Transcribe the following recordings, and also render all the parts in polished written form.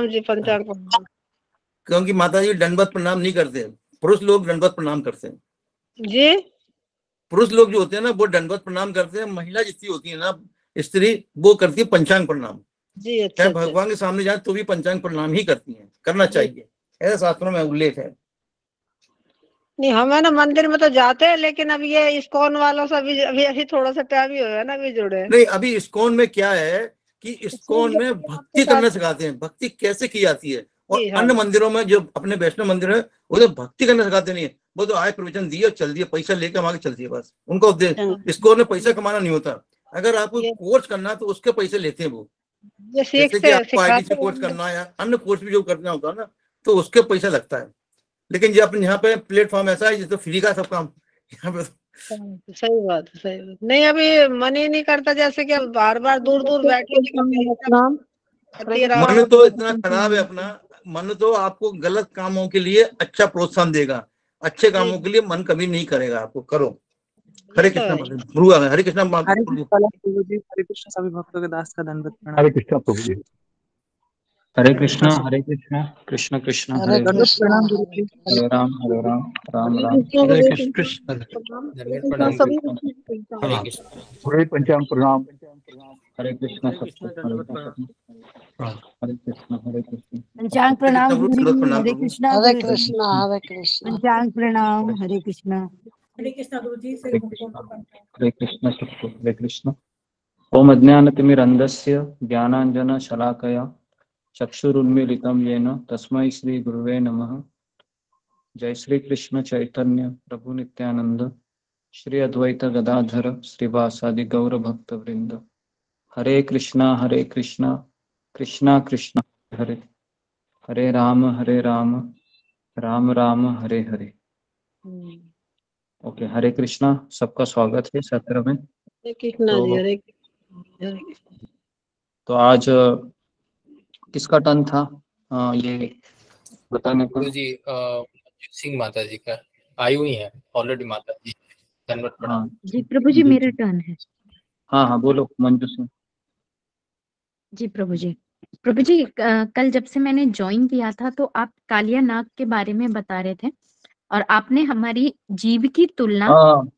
जी पंचांग प्रणाम। क्योंकि माता जी दंडवत प्रणाम नहीं करते, पुरुष लोग दंडवत प्रणाम करते हैं जी। पुरुष लोग जो होते हैं ना वो दंडवत प्रणाम करते हैं, महिला जितनी होती है ना स्त्री वो करती है पंचांग प्रणाम। जी अच्छा चाहे अच्छा। भगवान के सामने जाए तो भी पंचांग प्रणाम ही करती हैं, करना चाहिए, ऐसा शास्त्रों में उल्लेख है। नहीं हमें ना मंदिर में तो जाते हैं, लेकिन अब ये इस्कॉन वालों से अभी थोड़ा सा टाइम ही हुआ है ना, अभी जुड़े। नहीं अभी इस्कॉन में क्या है कि इस्कॉन में भक्ति करना सिखाते हैं, भक्ति कैसे की जाती है। और जी हाँ। अन्य मंदिरों में जो अपने वैष्णव मंदिर है वो तो भक्ति करना सिखाते नहीं है, वो तो आय प्रवचन दिए और चल दिए, पैसा लेकर हम आगे चल दिए बस। उनका उद्देश्य इस्कॉन में पैसा कमाना नहीं होता, अगर आपको कोर्स करना है तो उसके पैसे लेते हैं वो। ये जैसे कि आपको आईटीसी कोर्स करना है या अन्य कोर्स भी जो करना होता है ना तो उसके पैसा लगता है। लेकिन जो अपने यहाँ पे प्लेटफॉर्म ऐसा है जिससे फ्री का सब काम यहाँ पे। सही बात है, सही बात। नहीं अभी मन ही नहीं करता, जैसे कि बार बार दूर दूर बैठे। मन तो इतना खराब है अपना, मन तो आपको गलत कामों के लिए अच्छा प्रोत्साहन देगा, अच्छे कामों के लिए मन कभी नहीं करेगा आपको, करो। हरे कृष्णा गुरु आ गए, हरे कृष्णा प्रभु जी, हरे कृष्ण सभी भक्तों के दास का दंडवत प्रणाम। हरे कृष्णा प्रभु जी। हरे कृष्णा कृष्ण कृष्ण हरे प्रणाम गुरु जी। हरे राम राम राम हरे कृष्ण हरे पंचांग प्रणाम। हरे कृष्ण हरे कृष्ण पंचांग प्रणाम गुरु जी। हरे कृष्णा हरे कृष्णा हरे कृष्णा। पंचांग प्रणाम। हरे कृष्णा। हरे कृष्णा गुरु जी। हरे कृष्ण। ओम अज्ञानतिमिरन्धस्य ज्ञानाञ्जनशलाकया चक्षुरुन्मीलितं येन तस्मै श्री गुरुवे नमः। जय श्री कृष्ण चैतन्य प्रभु नित्यानंद श्री अद्वैत गदाधर श्रीवासादि गौर भक्त वृंद। हरे कृष्णा कृष्णा कृष्णा हरे हरे राम राम राम हरे हरे। ओके, हरे कृष्णा, सबका स्वागत है सत्र में। हरे कृष्णा जी। हरे कृष्णा। तो आज किसका टर्न था ये बताने को? जी सिंह माता जी का आई हुई है ऑलरेडी माता जी। हाँ जी प्रभु जी, मेरा टर्न है। हाँ बोलो मंजू सिंह जी प्रभु जी। प्रभु जी कल जब से मैंने ज्वाइन किया था तो आप कालिया नाग के बारे में बता रहे थे और आपने हमारी जीव की तुलना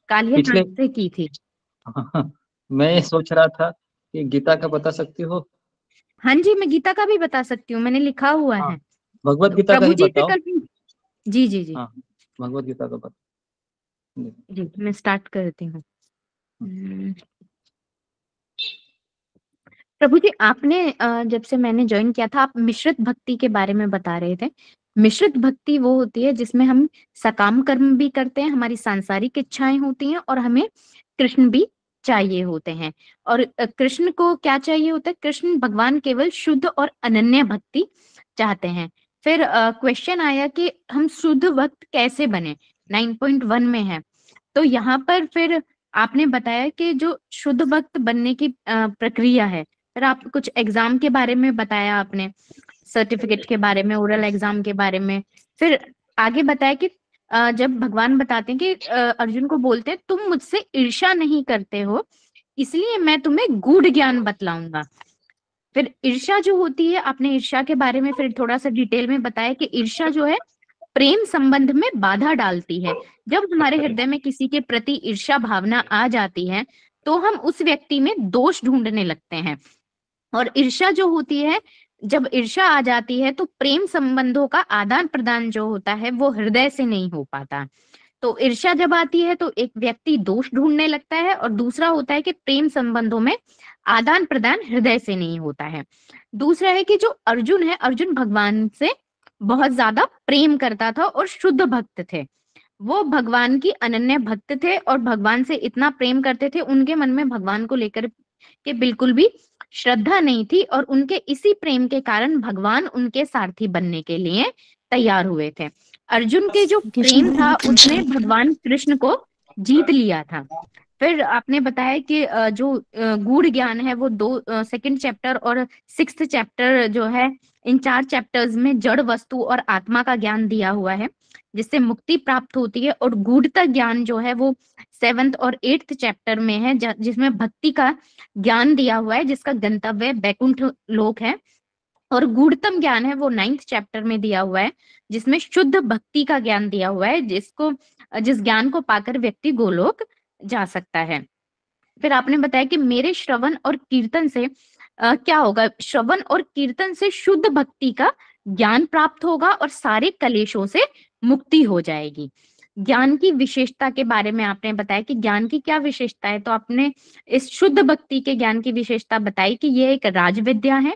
कालिया नाग से की थी। मैं सोच रहा था कि गीता का बता सकती हो? हाँ जी, मैं गीता का भी बता सकती हूँ, मैंने लिखा हुआ है। भगवत गीता का ही बताओ। जी जी जी। हाँ, भगवत गीता का बता। जी मैं स्टार्ट करती हूँ। प्रभु जी, आपने जब से मैंने ज्वाइन किया था, आप मिश्रित भक्ति के बारे में बता रहे थे। मिश्रित भक्ति वो होती है जिसमें हम सकाम कर्म भी करते हैं, हमारी सांसारिक इच्छाएं होती हैं और हमें कृष्ण भी चाहिए होते हैं। और कृष्ण को क्या चाहिए होता है? कृष्ण भगवान केवल शुद्ध और अनन्य भक्ति चाहते हैं। फिर क्वेश्चन आया कि हम शुद्ध भक्त कैसे बने, 9.1 में है। तो यहाँ पर फिर आपने बताया कि जो शुद्ध भक्त बनने की प्रक्रिया है। फिर आप कुछ एग्जाम के बारे में बताया, आपने सर्टिफिकेट के बारे में, ओरल एग्जाम के बारे में। फिर आगे बताया कि जब भगवान बताते हैं कि अर्जुन को बोलते हैं तुम मुझसे ईर्ष्या नहीं करते हो इसलिए मैं तुम्हें गूढ़ ज्ञान बतलाऊंगा। फिर ईर्ष्या जो होती है, आपने ईर्ष्या के बारे में फिर थोड़ा सा डिटेल में बताया कि ईर्ष्या जो है प्रेम संबंध में बाधा डालती है। जब हमारे हृदय में किसी के प्रति ईर्ष्या भावना आ जाती है तो हम उस व्यक्ति में दोष ढूंढने लगते हैं। और ईर्ष्या जो होती है, जब ईर्ष्या आ जाती है तो प्रेम संबंधों का आदान प्रदान जो होता है वो हृदय से नहीं हो पाता। तो ईर्ष्या जब आती है तो एक व्यक्ति दोष ढूंढने लगता है और दूसरा होता है कि प्रेम संबंधों में आदान प्रदान हृदय से नहीं होता है। दूसरा है कि जो अर्जुन है, अर्जुन भगवान से बहुत ज्यादा प्रेम करता था और शुद्ध भक्त थे। वो भगवान की अनन्य भक्त थे और भगवान से इतना प्रेम करते थे, उनके मन में भगवान को लेकर के बिल्कुल भी श्रद्धा नहीं थी और उनके इसी प्रेम के कारण भगवान उनके सारथी बनने के लिए तैयार हुए थे। अर्जुन के जो प्रेम था उसने भगवान कृष्ण को जीत लिया था। फिर आपने बताया कि जो गूढ़ ज्ञान है वो सेकंड चैप्टर और 6th चैप्टर जो है, इन 4 चैप्टर्स में जड़ वस्तु और आत्मा का ज्ञान दिया हुआ है जिससे मुक्ति प्राप्त होती है। और गूढ़ता ज्ञान जो है वो 7th और 8th चैप्टर में है जिसमें भक्ति का ज्ञान दिया हुआ है जिसका गंतव्य बैकुंठ लोक है। और गूढ़तम ज्ञान है वो 9th चैप्टर में दिया हुआ है, जिसमें शुद्ध भक्ति का ज्ञान दिया हुआ है, जिस ज्ञान को पाकर व्यक्ति गोलोक जा सकता है। फिर आपने बताया कि मेरे श्रवण और कीर्तन से क्या होगा, श्रवण और कीर्तन से शुद्ध भक्ति का ज्ञान प्राप्त होगा और सारे कलेशों से मुक्ति हो जाएगी। ज्ञान की विशेषता के बारे में आपने बताया कि ज्ञान की क्या विशेषता है, तो आपने इस शुद्ध भक्ति के ज्ञान की विशेषता बताई कि ये एक राजविद्या है,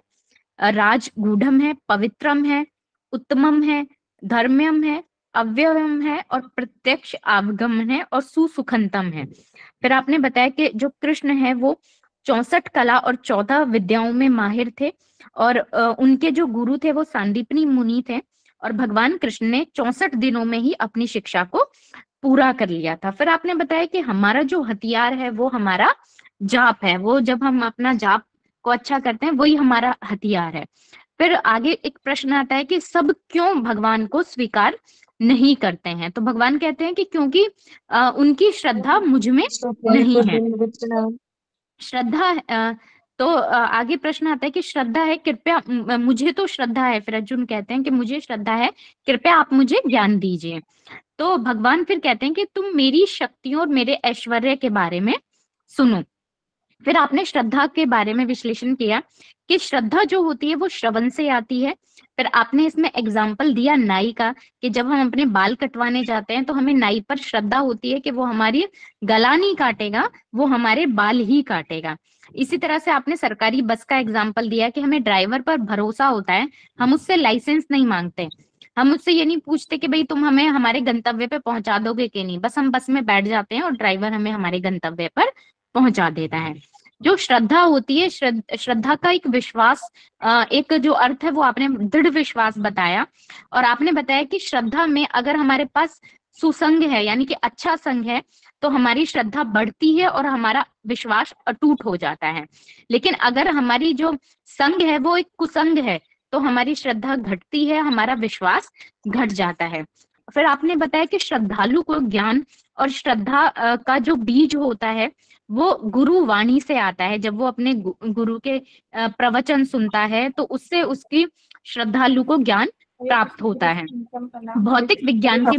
राजगूढ़म है, पवित्रम है, उत्तमम है, धर्म्यम है, अव्ययम है और प्रत्यक्ष अवगम है और सुसुखंतम है। फिर आपने बताया कि जो कृष्ण है वो 64 कला और 14 विद्याओं में माहिर थे और उनके जो गुरु थे वो सांदीपनी मुनि थे और भगवान कृष्ण ने 64 दिनों में ही अपनी शिक्षा को पूरा कर लिया था। फिर आपने बताया कि हमारा जो हथियार है वो हमारा जाप है, वो जब हम अपना जाप को अच्छा करते हैं वही हमारा हथियार है। फिर आगे एक प्रश्न आता है कि सब क्यों भगवान को स्वीकार नहीं करते हैं, तो भगवान कहते हैं कि क्योंकि उनकी श्रद्धा मुझ में नहीं है। श्रद्धा तो आगे प्रश्न आता है कि श्रद्धा है, कृपया मुझे तो श्रद्धा है। फिर अर्जुन कहते हैं कि मुझे श्रद्धा है, कृपया आप मुझे ज्ञान दीजिए। तो भगवान फिर कहते हैं कि तुम मेरी शक्तियों और मेरे ऐश्वर्य के बारे में सुनो। फिर आपने श्रद्धा के बारे में विश्लेषण किया कि श्रद्धा जो होती है वो श्रवण से आती है। फिर आपने इसमें एग्जाम्पल दिया नाई का, कि जब हम अपने बाल कटवाने जाते हैं तो हमें नाई पर श्रद्धा होती है कि वो हमारी गला नहीं काटेगा, वो हमारे बाल ही काटेगा। इसी तरह से आपने सरकारी बस का एग्जाम्पल दिया कि हमें ड्राइवर पर भरोसा होता है, हम उससे लाइसेंस नहीं मांगते, हम उससे ये नहीं पूछते कि भाई तुम हमें हमारे गंतव्य पे पहुंचा दोगे कि नहीं, बस हम बस में बैठ जाते हैं और ड्राइवर हमें हमारे गंतव्य पर पहुंचा देता है। जो श्रद्धा होती है, श्रद्धा का एक विश्वास, एक जो अर्थ है वो आपने दृढ़ विश्वास बताया। और आपने बताया कि श्रद्धा में अगर हमारे पास सुसंग है यानी कि अच्छा संग है तो हमारी श्रद्धा बढ़ती है और हमारा विश्वास अटूट हो जाता है। लेकिन अगर हमारी जो संग है वो एक कुसंग है तो हमारी श्रद्धा घटती है, हमारा विश्वास घट जाता है। फिर आपने बताया कि श्रद्धालु को ज्ञान और श्रद्धा का जो बीज होता है वो गुरु वाणी से आता है। जब वो अपने गुरु के प्रवचन सुनता है तो उससे उसकी श्रद्धालु को ज्ञान प्राप्त होता है। भौतिक विज्ञान के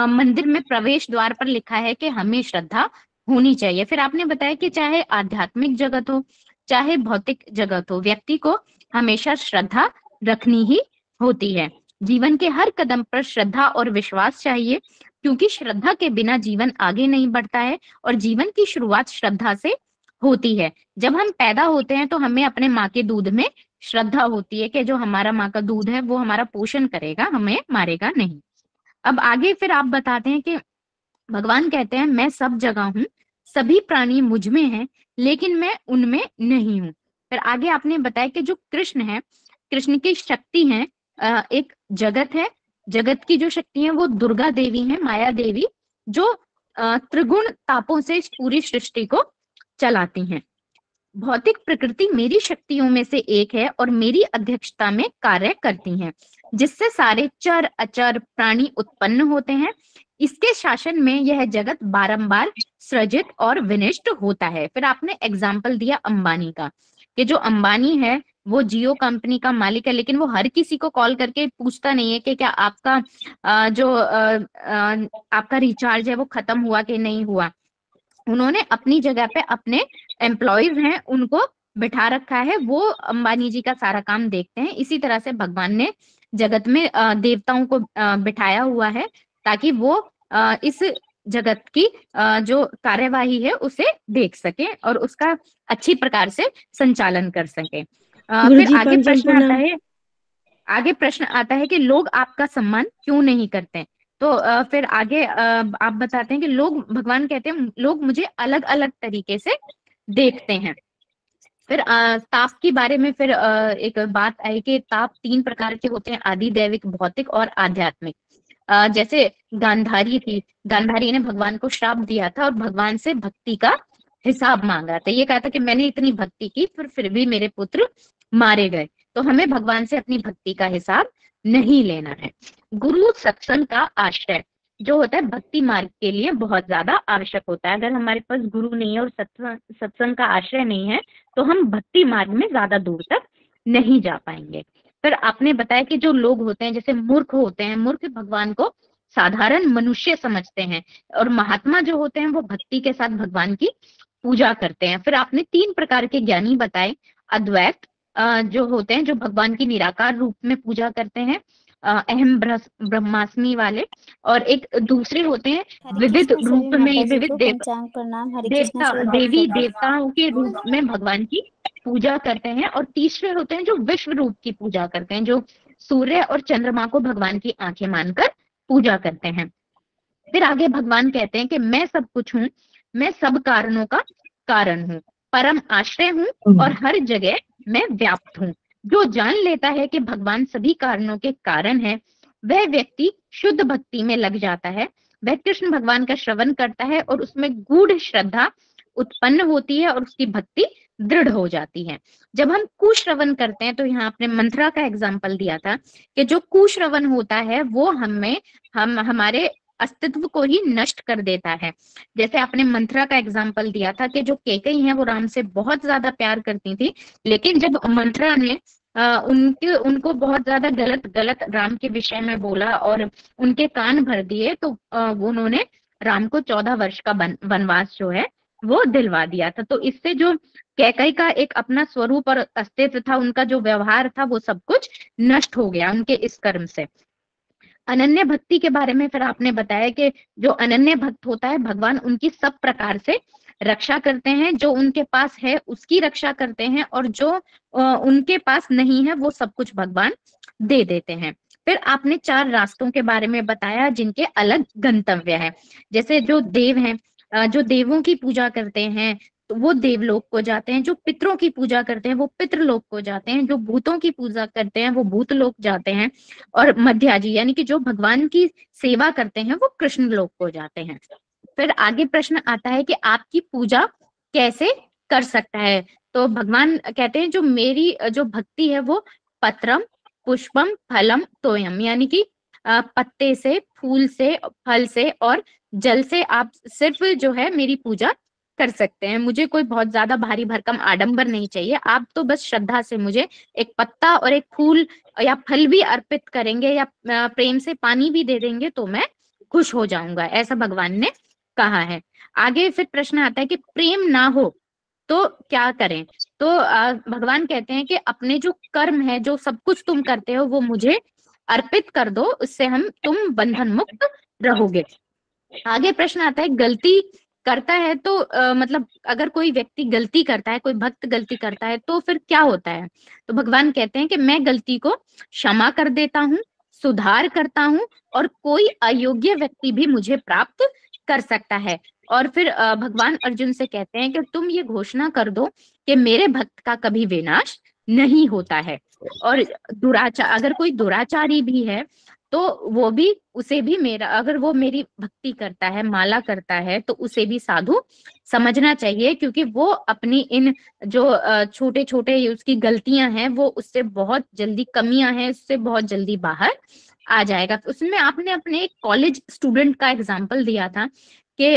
मंदिर में प्रवेश द्वार पर लिखा है कि हमें श्रद्धा होनी चाहिए। फिर आपने बताया कि चाहे आध्यात्मिक जगत हो चाहे भौतिक जगत हो, व्यक्ति को हमेशा श्रद्धा रखनी ही होती है। जीवन के हर कदम पर श्रद्धा और विश्वास चाहिए, क्योंकि श्रद्धा के बिना जीवन आगे नहीं बढ़ता है और जीवन की शुरुआत श्रद्धा से होती है। जब हम पैदा होते हैं तो हमें अपने माँ के दूध में श्रद्धा होती है कि जो हमारा माँ का दूध है वो हमारा पोषण करेगा, हमें मारेगा नहीं। अब आगे फिर आप बताते हैं कि भगवान कहते हैं मैं सब जगह हूँ, सभी प्राणी मुझ में हैं, लेकिन मैं उनमें नहीं हूँ। फिर आगे आपने बताया कि जो कृष्ण है, कृष्ण की शक्ति है, एक जगत है, जगत की जो शक्ति है वो दुर्गा देवी है, माया देवी, जो त्रिगुण तापों से इस पूरी सृष्टि को चलाती हैं। भौतिक प्रकृति मेरी शक्तियों में से एक है और मेरी अध्यक्षता में कार्य करती हैं, जिससे सारे चर अचर प्राणी उत्पन्न होते हैं। इसके शासन में यह जगत बारंबार सृजित और विनष्ट होता है। फिर आपने एग्जाम्पल दिया अंबानी का, कि जो अंबानी है वो जियो कंपनी का मालिक है, लेकिन वो हर किसी को कॉल करके पूछता नहीं है कि क्या आपका आपका रिचार्ज है वो खत्म हुआ कि नहीं हुआ। उन्होंने अपनी जगह पे अपने एम्प्लॉयज हैं उनको बिठा रखा है, वो अंबानी जी का सारा काम देखते हैं। इसी तरह से भगवान ने जगत में देवताओं को बिठाया हुआ है ताकि वो इस जगत की जो कार्यवाही है उसे देख सके और उसका अच्छी प्रकार से संचालन कर सके। फिर आगे प्रश्न आता है कि लोग आपका सम्मान क्यों नहीं करते। तो फिर आगे आप बताते हैं कि लोग, भगवान कहते हैं लोग मुझे अलग अलग तरीके से देखते हैं। फिर ताप के बारे में फिर एक बात आई कि ताप 3 प्रकार के होते हैं, आदि, दैविक, भौतिक और आध्यात्मिक। जैसे गांधारी थी, गांधारी ने भगवान को श्राप दिया था और भगवान से भक्ति का हिसाब मांगा था। ये कहा था कि मैंने इतनी भक्ति की फिर भी मेरे पुत्र मारे गए। तो हमें भगवान से अपनी भक्ति का हिसाब नहीं लेना है। गुरु सत्संग का आश्रय जो होता है भक्ति मार्ग के लिए बहुत ज्यादा आवश्यक होता है। अगर हमारे पास गुरु नहीं है और सत्संग का आश्रय नहीं है तो हम भक्ति मार्ग में ज्यादा दूर तक नहीं जा पाएंगे। फिर आपने बताया कि जो लोग होते हैं जैसे मूर्ख होते हैं, मूर्ख भगवान को साधारण मनुष्य समझते हैं, और महात्मा जो होते हैं वो भक्ति के साथ भगवान की पूजा करते हैं। फिर आपने 3 प्रकार के ज्ञानी बताए, अद्वैत जो होते हैं जो भगवान की निराकार रूप में पूजा करते हैं, अहम ब्रह्मास्मि वाले, और एक दूसरे होते हैं हरे विविध कृष्णा रूप सभी में माता जी विविध को पंचांग प्रणाम। हरे कृष्णा देवता सभी भक्तों देवी को। देवताओं के रूप में भगवान की पूजा करते हैं, और तीसरे होते हैं जो विश्व रूप की पूजा करते हैं, जो सूर्य और चंद्रमा को भगवान की आंखें मानकर पूजा करते हैं। फिर आगे भगवान कहते हैं कि मैं सब कुछ हूँ, मैं सब कारणों का कारण हूँ, परम आश्रय हूँ और हर जगह मैं व्याप्त हूँ। जो जान लेता है कि भगवान सभी कारणों के कारण है, वह व्यक्ति शुद्ध भक्ति में लग जाता है। वह कृष्ण भगवान का श्रवण करता है और उसमें गूढ़ श्रद्धा उत्पन्न होती है और उसकी भक्ति दृढ़ हो जाती है। जब हम कुश्रवण करते हैं, तो यहाँ आपने मंत्रा का एग्जाम्पल दिया था कि जो कुश्रवण होता है वो हमारे अस्तित्व को ही नष्ट कर देता है। जैसे आपने मंत्रा का एग्जाम्पल दिया था कि जो केकई हैं वो राम से बहुत ज्यादा प्यार करती थी, लेकिन जब मंत्रा ने उनको बहुत ज्यादा गलत राम के विषय में बोला और उनके कान भर दिए, तो उन्होंने राम को 14 वर्ष का वनवास जो है वो दिलवा दिया था। तो इससे जो कैकई का एक अपना स्वरूप और अस्तित्व था, उनका जो व्यवहार था, वो सब कुछ नष्ट हो गया उनके इस कर्म से। अनन्य भक्ति के बारे में फिर आपने बताया कि जो अनन्य भक्त होता है, भगवान उनकी सब प्रकार से रक्षा करते हैं, जो उनके पास है उसकी रक्षा करते हैं, और जो उनके पास नहीं है वो सब कुछ भगवान दे देते हैं। फिर आपने 4 रास्तों के बारे में बताया जिनके अलग गंतव्य है। जैसे जो देव हैं, जो देवों की पूजा करते हैं तो वो देवलोक को जाते हैं, जो पितरों की पूजा करते हैं वो पितृलोक को जाते हैं, जो भूतों की पूजा करते हैं वो भूतलोक जाते हैं, और मध्याजी यानी कि जो भगवान की सेवा करते हैं वो कृष्ण लोक को जाते हैं। फिर आगे प्रश्न आता है कि आपकी पूजा कैसे कर सकता है। तो भगवान कहते हैं जो मेरी जो भक्ति है वो पत्रम पुष्पम फलम तोयम, यानी कि पत्ते से, फूल से, फल से और जल से आप सिर्फ जो है मेरी पूजा कर सकते हैं। मुझे कोई बहुत ज्यादा भारी भरकम आडंबर नहीं चाहिए, आप तो बस श्रद्धा से मुझे एक पत्ता और एक फूल या फल भी अर्पित करेंगे या प्रेम से पानी भी दे देंगे तो मैं खुश हो जाऊंगा, ऐसा भगवान ने कहा है। आगे फिर प्रश्न आता है कि प्रेम ना हो तो क्या करें। तो भगवान कहते हैं कि अपने जो कर्म है, जो सब कुछ तुम करते हो वो मुझे अर्पित कर दो, उससे तुम बंधन मुक्त रहोगे। आगे प्रश्न आता है गलती करता है तो मतलब अगर कोई व्यक्ति गलती करता है, कोई भक्त गलती करता है तो फिर क्या होता है। तो भगवान कहते हैं कि मैं गलती को क्षमा कर देता हूँ, सुधार करता हूँ, और कोई अयोग्य व्यक्ति भी मुझे प्राप्त कर सकता है। और फिर भगवान अर्जुन से कहते हैं कि तुम ये घोषणा कर दो कि मेरे भक्त का कभी विनाश नहीं होता है, और अगर कोई दुराचारी भी है तो वो भी, उसे भी मेरा, अगर वो मेरी भक्ति करता है, माला करता है, तो उसे भी साधु समझना चाहिए, क्योंकि वो अपनी इन जो छोटे छोटे उसकी गलतियां हैं वो उससे बहुत जल्दी, कमियां हैं उससे बहुत जल्दी बाहर आ जाएगा। उसमें आपने अपने एक कॉलेज स्टूडेंट का एग्जाम्पल दिया था कि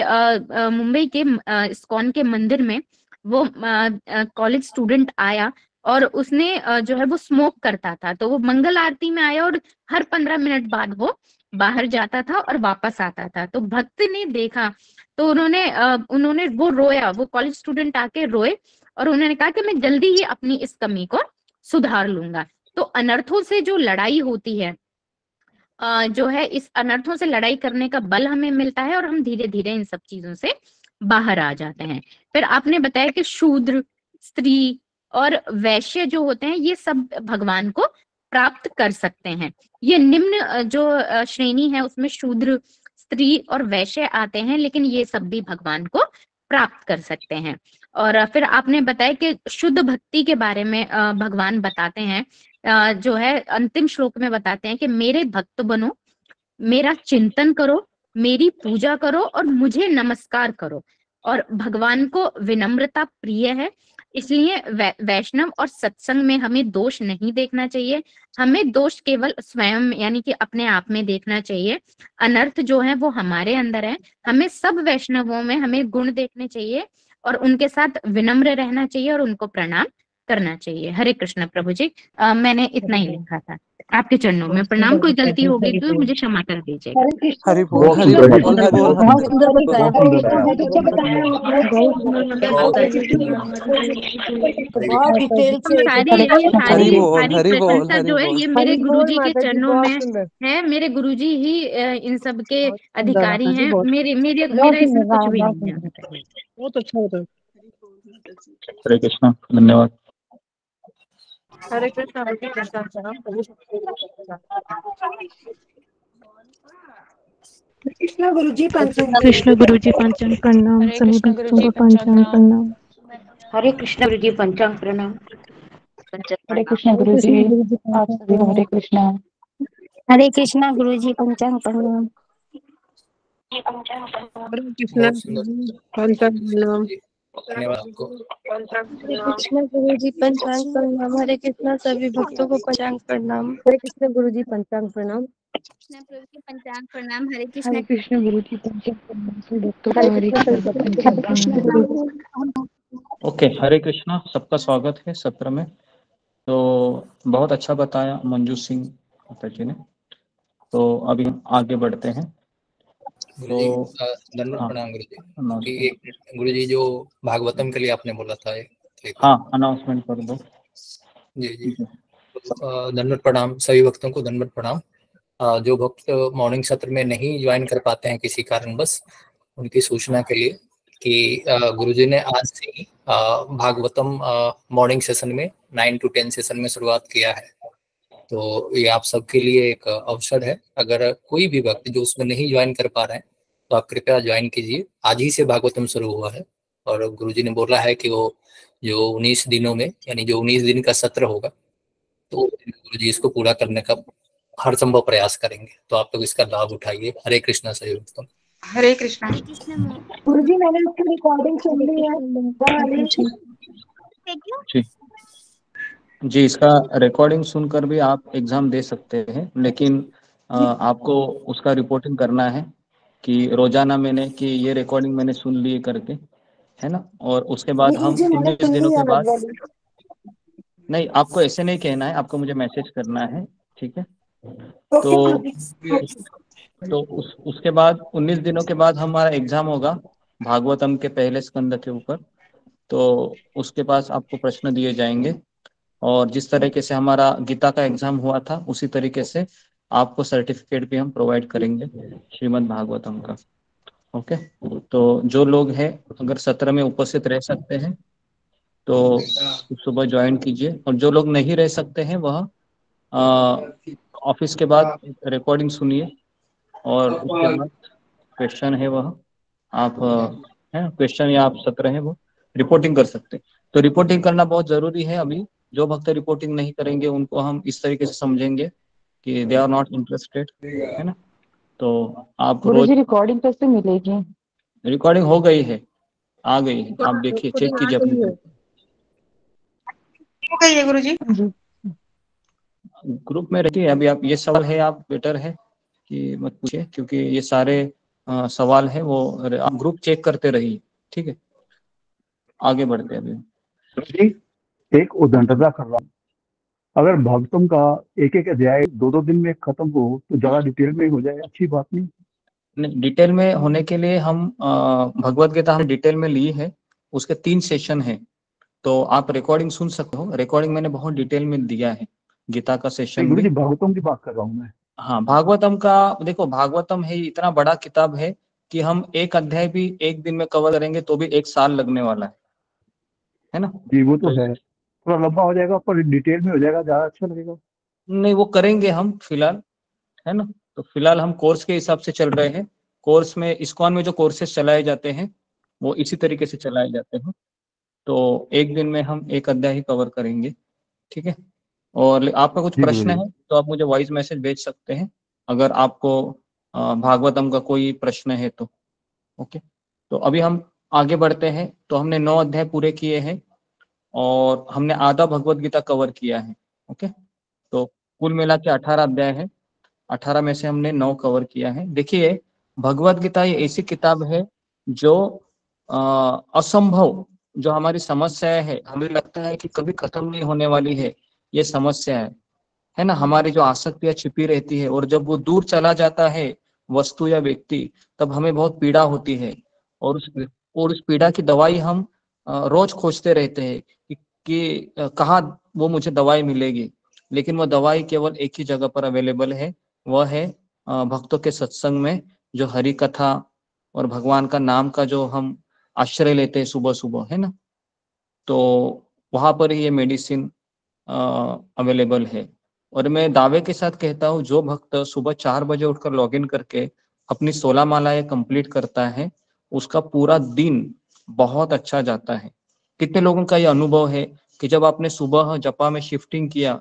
मुंबई के इस्कॉन के मंदिर में वो कॉलेज स्टूडेंट आया और उसने जो है वो स्मोक करता था, तो वो मंगल आरती में आया और हर 15 मिनट बाद वो बाहर जाता था और वापस आता था। तो भक्त ने देखा तो उन्होंने वो रोया, वो कॉलेज स्टूडेंट आके रोए और उन्होंने कहा कि मैं जल्दी ही अपनी इस कमी को सुधार लूंगा। तो अनर्थों से जो लड़ाई होती है, जो है इस अनर्थों से लड़ाई करने का बल हमें मिलता है और हम धीरे धीरे इन सब चीजों से बाहर आ जाते हैं। फिर आपने बताया कि शूद्र, स्त्री और वैश्य जो होते हैं ये सब भगवान को प्राप्त कर सकते हैं। ये निम्न जो श्रेणी है उसमें शूद्र, स्त्री और वैश्य आते हैं, लेकिन ये सब भी भगवान को प्राप्त कर सकते हैं। और फिर आपने बताया कि शुद्ध भक्ति के बारे में भगवान बताते हैं, जो है अंतिम श्लोक में बताते हैं कि मेरे भक्त बनो, मेरा चिंतन करो, मेरी पूजा करो और मुझे नमस्कार करो। और भगवान को विनम्रता प्रिय है, इसलिए वैष्णव और सत्संग में हमें दोष नहीं देखना चाहिए। हमें दोष केवल स्वयं यानी कि अपने आप में देखना चाहिए। अनर्थ जो है वो हमारे अंदर है। हमें सब वैष्णवों में हमें गुण देखने चाहिए और उनके साथ विनम्र रहना चाहिए और उनको प्रणाम करना चाहिए। हरे कृष्ण प्रभु जी। मैंने इतना ही लिखा था। आपके चरणों में प्रणाम। कोई गलती हो गई तो मुझे क्षमा कर दीजिएगा। हरि बोल हरि बोल हरि बोल हरि बहुत सुंदर बताया। बहुत डिटेल से हरि बोल सारी हरि बोल प्रशंसा हरि जो है बोल ये मेरे हरि बोल गुरुजी के माता जी, चरणों बहुत में सुंदर। है। मेरे गुरुजी ही इन सब के बहुत सुंदर अधिकारी माता जी, हैं। बहुत मेरा इसमें कुछ भी नहीं है। बहुत अच्छा होता है। हरे कृष्णा, धन्यवाद। हरे कृष्ण हरे कृष्ण। कृष्ण गुरु जी पंचांग। कृष्ण गुरुजी पंचांग प्रणाम। सभी भक्तों को पंचांग प्रणाम। हरे कृष्ण गुरुजी पंचांग प्रणाम। हरे कृष्ण गुरुजी, आप सभी को हरे कृष्णा। हरे कृष्णा गुरुजी पंचांग प्रणाम। हरे कृष्ण बहुत सुंदर। पंचांग प्रणाम। धन्यवाद आपको। हरे कृष्णा गुरुजी पंचांग प्रणाम। हरे कृष्णा सभी भक्तों को पंचांग प्रणाम। हरे कृष्ण गुरु जी पंचांग प्रणाम। कृष्ण प्रभु जी पंचांग प्रणाम। हरे कृष्ण। हरे कृष्ण गुरुजी पंचांग प्रणाम। सभी भक्तों हरे को हरे कृष्ण कृष्ण का पंचांग प्रणाम। ओके, हरे कृष्णा, सबका स्वागत है सत्र में। तो बहुत अच्छा बताया मंजू सिंह माता जी ने। तो अभी हम आगे बढ़ते हैं। गुरुजी तो दंडवत हाँ, प्रणाम गुरुजी। announcement। एक गुरुजी जो भागवतम के लिए आपने बोला था एक हाँ, अनाउंसमेंट कर दो। जी जी। ठीक है। दंडवत प्रणाम सभी भक्तों को, दंडवत प्रणाम। जो भक्त मॉर्निंग सत्र में नहीं ज्वाइन कर पाते हैं किसी कारणवश, उनकी सूचना के लिए कि गुरुजी ने आज से ही भागवतम मॉर्निंग सेशन में 9 to 10 सेशन में शुरुआत किया है। तो ये आप सबके लिए एक अवसर है। अगर कोई भी भक्त जो उसमें नहीं ज्वाइन कर पा रहे हैं तो आप कृपया ज्वाइन कीजिए। आज ही से भागवतम शुरू हुआ है और गुरुजी ने बोला है कि वो जो 19 दिनों में, यानी जो 19 दिन का सत्र होगा, तो गुरुजी इसको पूरा करने का हर संभव प्रयास करेंगे। तो आप लोग इसका लाभ उठाइए। हरे कृष्णा सही दोस्तों। हरे कृष्णा। हरे कृष्ण गुरु जी मैंने इसकी रिकॉर्डिंग सुन ली है। जी जी, इसका रिकॉर्डिंग सुनकर भी आप एग्जाम दे सकते हैं, लेकिन आपको उसका रिपोर्टिंग करना है कि रोजाना मैंने कि ये रिकॉर्डिंग मैंने सुन ली करके, है ना। और उसके बाद हम 19 दिनों के बाद, नहीं आपको ऐसे नहीं कहना है, आपको मुझे मैसेज करना है, ठीक है। तो उसके बाद 19 दिनों के बाद हमारा एग्जाम होगा भागवतम के पहले स्कंद के ऊपर। तो उसके पास आपको प्रश्न दिए जाएंगे और जिस तरीके से हमारा गीता का एग्जाम हुआ था उसी तरीके से आपको सर्टिफिकेट भी हम प्रोवाइड करेंगे श्रीमद् भागवतम का। ओके, तो जो लोग हैं अगर सत्र में उपस्थित रह सकते हैं तो सुबह ज्वाइन कीजिए, और जो लोग नहीं रह सकते हैं वह ऑफिस के बाद रिकॉर्डिंग सुनिए और उसके बाद क्वेश्चन है वह आप है क्वेश्चन या आप सत्र है वो रिपोर्टिंग कर सकते हैं। तो रिपोर्टिंग करना बहुत जरूरी है। अभी जो भक्त रिपोर्टिंग नहीं करेंगे उनको हम इस तरीके से समझेंगे कि दे आर नॉट इंटरेस्टेड, है ना। तो आप रोज रिकॉर्डिंग कैसे मिलेगी? रिकॉर्डिंग हो गई है, आ गई है, आप देखिए, चेक कीजिए अपने गुरुजी। ग्रुप में रहती है। अभी आप ये सवाल है, आप बेटर है कि मत पूछिए, क्योंकि ये सारे सवाल है वो आप ग्रुप चेक करते रहिए, ठीक है। आगे बढ़ते हैं अभी। एक उद्दंडता कर रहा हूँ, अगर भागवतम का एक एक अध्याय 2-2 दिन में खत्म हो तो ज्यादा डिटेल में हो जाए, अच्छी बात नहीं। डिटेल में होने के लिए हम भगवत गीता हम डिटेल में ली है, उसके 3 सेशन है। तो आप रिकॉर्डिंग सुन सकते हो, रिकॉर्डिंग मैंने बहुत डिटेल में दिया है गीता का सेशन भी। भागवतम की बात कर रहा हूँ मैं। हाँ, भागवतम का देखो, भागवतम है इतना बड़ा किताब है कि हम एक अध्याय भी एक दिन में कवर करेंगे तो भी 1 साल लगने वाला है ना। जी वो तो है, थोड़ा लंबा हो जाएगा पर डिटेल में हो जाएगा, ज्यादा अच्छा लगेगा। नहीं, वो करेंगे हम फिलहाल, है ना। तो फिलहाल हम कोर्स के हिसाब से चल रहे हैं। कोर्स में इस्कॉन में जो कोर्सेज चलाए जाते हैं वो इसी तरीके से चलाए जाते हैं। तो एक दिन में हम एक अध्याय ही कवर करेंगे, ठीक है। और आपका कुछ प्रश्न है तो आप मुझे वॉइस मैसेज भेज सकते हैं अगर आपको भागवतम का कोई प्रश्न है तो। ओके, तो अभी हम आगे बढ़ते हैं। तो हमने 9 अध्याय पूरे किए हैं और हमने आधा भगवत गीता कवर किया है। ओके, तो कुल मिला के 18 अध्याय है। 18 में से हमने 9 कवर किया है। देखिए, भगवत गीता ये ऐसी किताब है जो असंभव जो हमारी समस्याएं है, हमें लगता है कि कभी खत्म नहीं होने वाली है ये समस्या है ना, हमारी जो आसक्तियां छिपी रहती है, और जब वो दूर चला जाता है वस्तु या व्यक्ति, तब हमें बहुत पीड़ा होती है, और उस पीड़ा की दवाई हम रोज खोजते रहते हैं कि कहाँ वो मुझे दवाई मिलेगी, लेकिन वो दवाई केवल एक ही जगह पर अवेलेबल है, वह है भक्तों के सत्संग में, जो हरि कथा और भगवान का नाम का जो हम आश्रय लेते हैं सुबह सुबह, है ना, तो वहां पर ही ये मेडिसिन अवेलेबल है। और मैं दावे के साथ कहता हूँ, जो भक्त सुबह 4 बजे उठकर लॉगिन करके अपनी 16 मालाएं कंप्लीट करता है, उसका पूरा दिन बहुत अच्छा जाता है। कितने लोगों का ये अनुभव है कि जब आपने सुबह जपा में शिफ्टिंग किया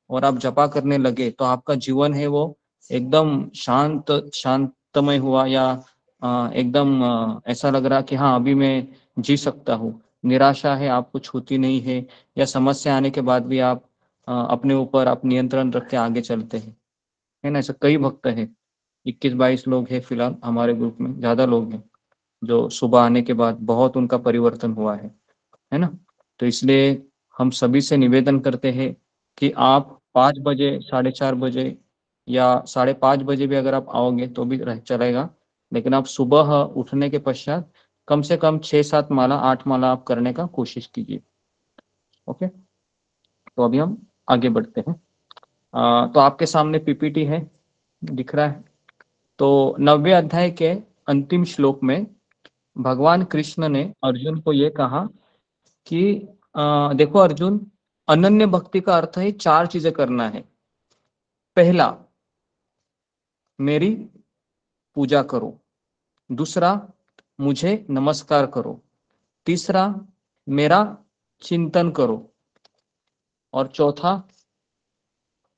और आप जपा करने लगे, तो आपका जीवन है वो एकदम शांतमय हुआ, या एकदम ऐसा लग रहा कि हाँ अभी मैं जी सकता हूँ। निराशा है आपको छूती नहीं है, या समस्या आने के बाद भी आप अपने ऊपर आप नियंत्रण रख के आगे चलते हैं, है ना। ऐसे कई भक्त हैं, 21-22 लोग हैं फिलहाल हमारे ग्रुप में, ज्यादा लोग हैं जो सुबह आने के बाद बहुत उनका परिवर्तन हुआ है ना। तो इसलिए हम सभी से निवेदन करते हैं कि आप 5 बजे, 4:30 बजे या 5:30 बजे भी अगर आप आओगे तो भी चलेगा, लेकिन आप सुबह उठने के पश्चात कम से कम 6-7 माला, 8 माला आप करने का कोशिश कीजिए। ओके, तो अभी हम आगे बढ़ते हैं। तो आपके सामने पीपीटी है, दिख रहा है। तो 90वें अध्याय के अंतिम श्लोक में भगवान कृष्ण ने अर्जुन को ये कहा कि देखो अर्जुन, अनन्य भक्ति का अर्थ है 4 चीजें करना है। पहला, मेरी पूजा करो। दूसरा, मुझे नमस्कार करो। तीसरा, मेरा चिंतन करो। और चौथा,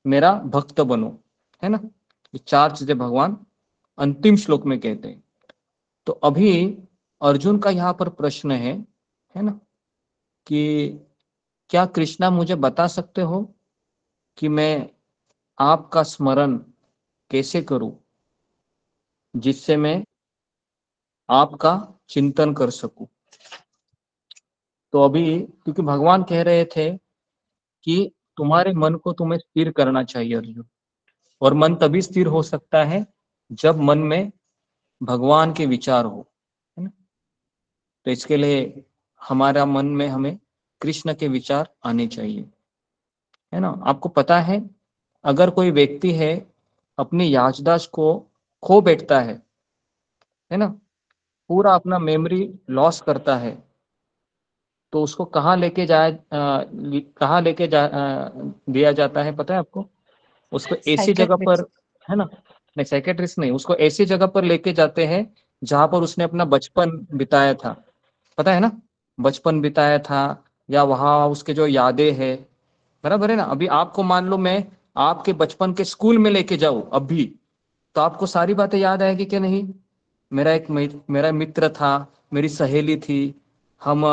मेरा भक्त बनो, है ना। ये 4 चीजें भगवान अंतिम श्लोक में कहते हैं। तो अभी अर्जुन का यहाँ पर प्रश्न है ना, कि क्या कृष्णा मुझे बता सकते हो कि मैं आपका स्मरण कैसे करूं जिससे मैं आपका चिंतन कर सकूं। तो अभी क्योंकि भगवान कह रहे थे कि तुम्हारे मन को तुम्हें स्थिर करना चाहिए अर्जुन, और मन तभी स्थिर हो सकता है जब मन में भगवान के विचार हो, है ना। तो इसके लिए हमारा मन में हमें कृष्ण के विचार आने चाहिए, है ना। आपको पता है, अगर कोई व्यक्ति है अपनी याददाश्त को खो बैठता है ना, पूरा अपना मेमोरी लॉस करता है, तो उसको कहाँ लेके दिया जाता है पता है आपको? उसको ऐसी जगह पर, है ना, नहीं साइकेट्रिस्ट नहीं, उसको ऐसी जगह पर लेके जाते हैं जहां पर उसने अपना बचपन बिताया था, पता है ना, बचपन बिताया था, या वहां उसके जो यादें है, बराबर है ना। अभी आपको मान लो मैं आपके बचपन के स्कूल में लेके जाऊं अभी, तो आपको सारी बातें याद आएगी कि नहीं? मेरा मित्र था, मेरी सहेली थी, हम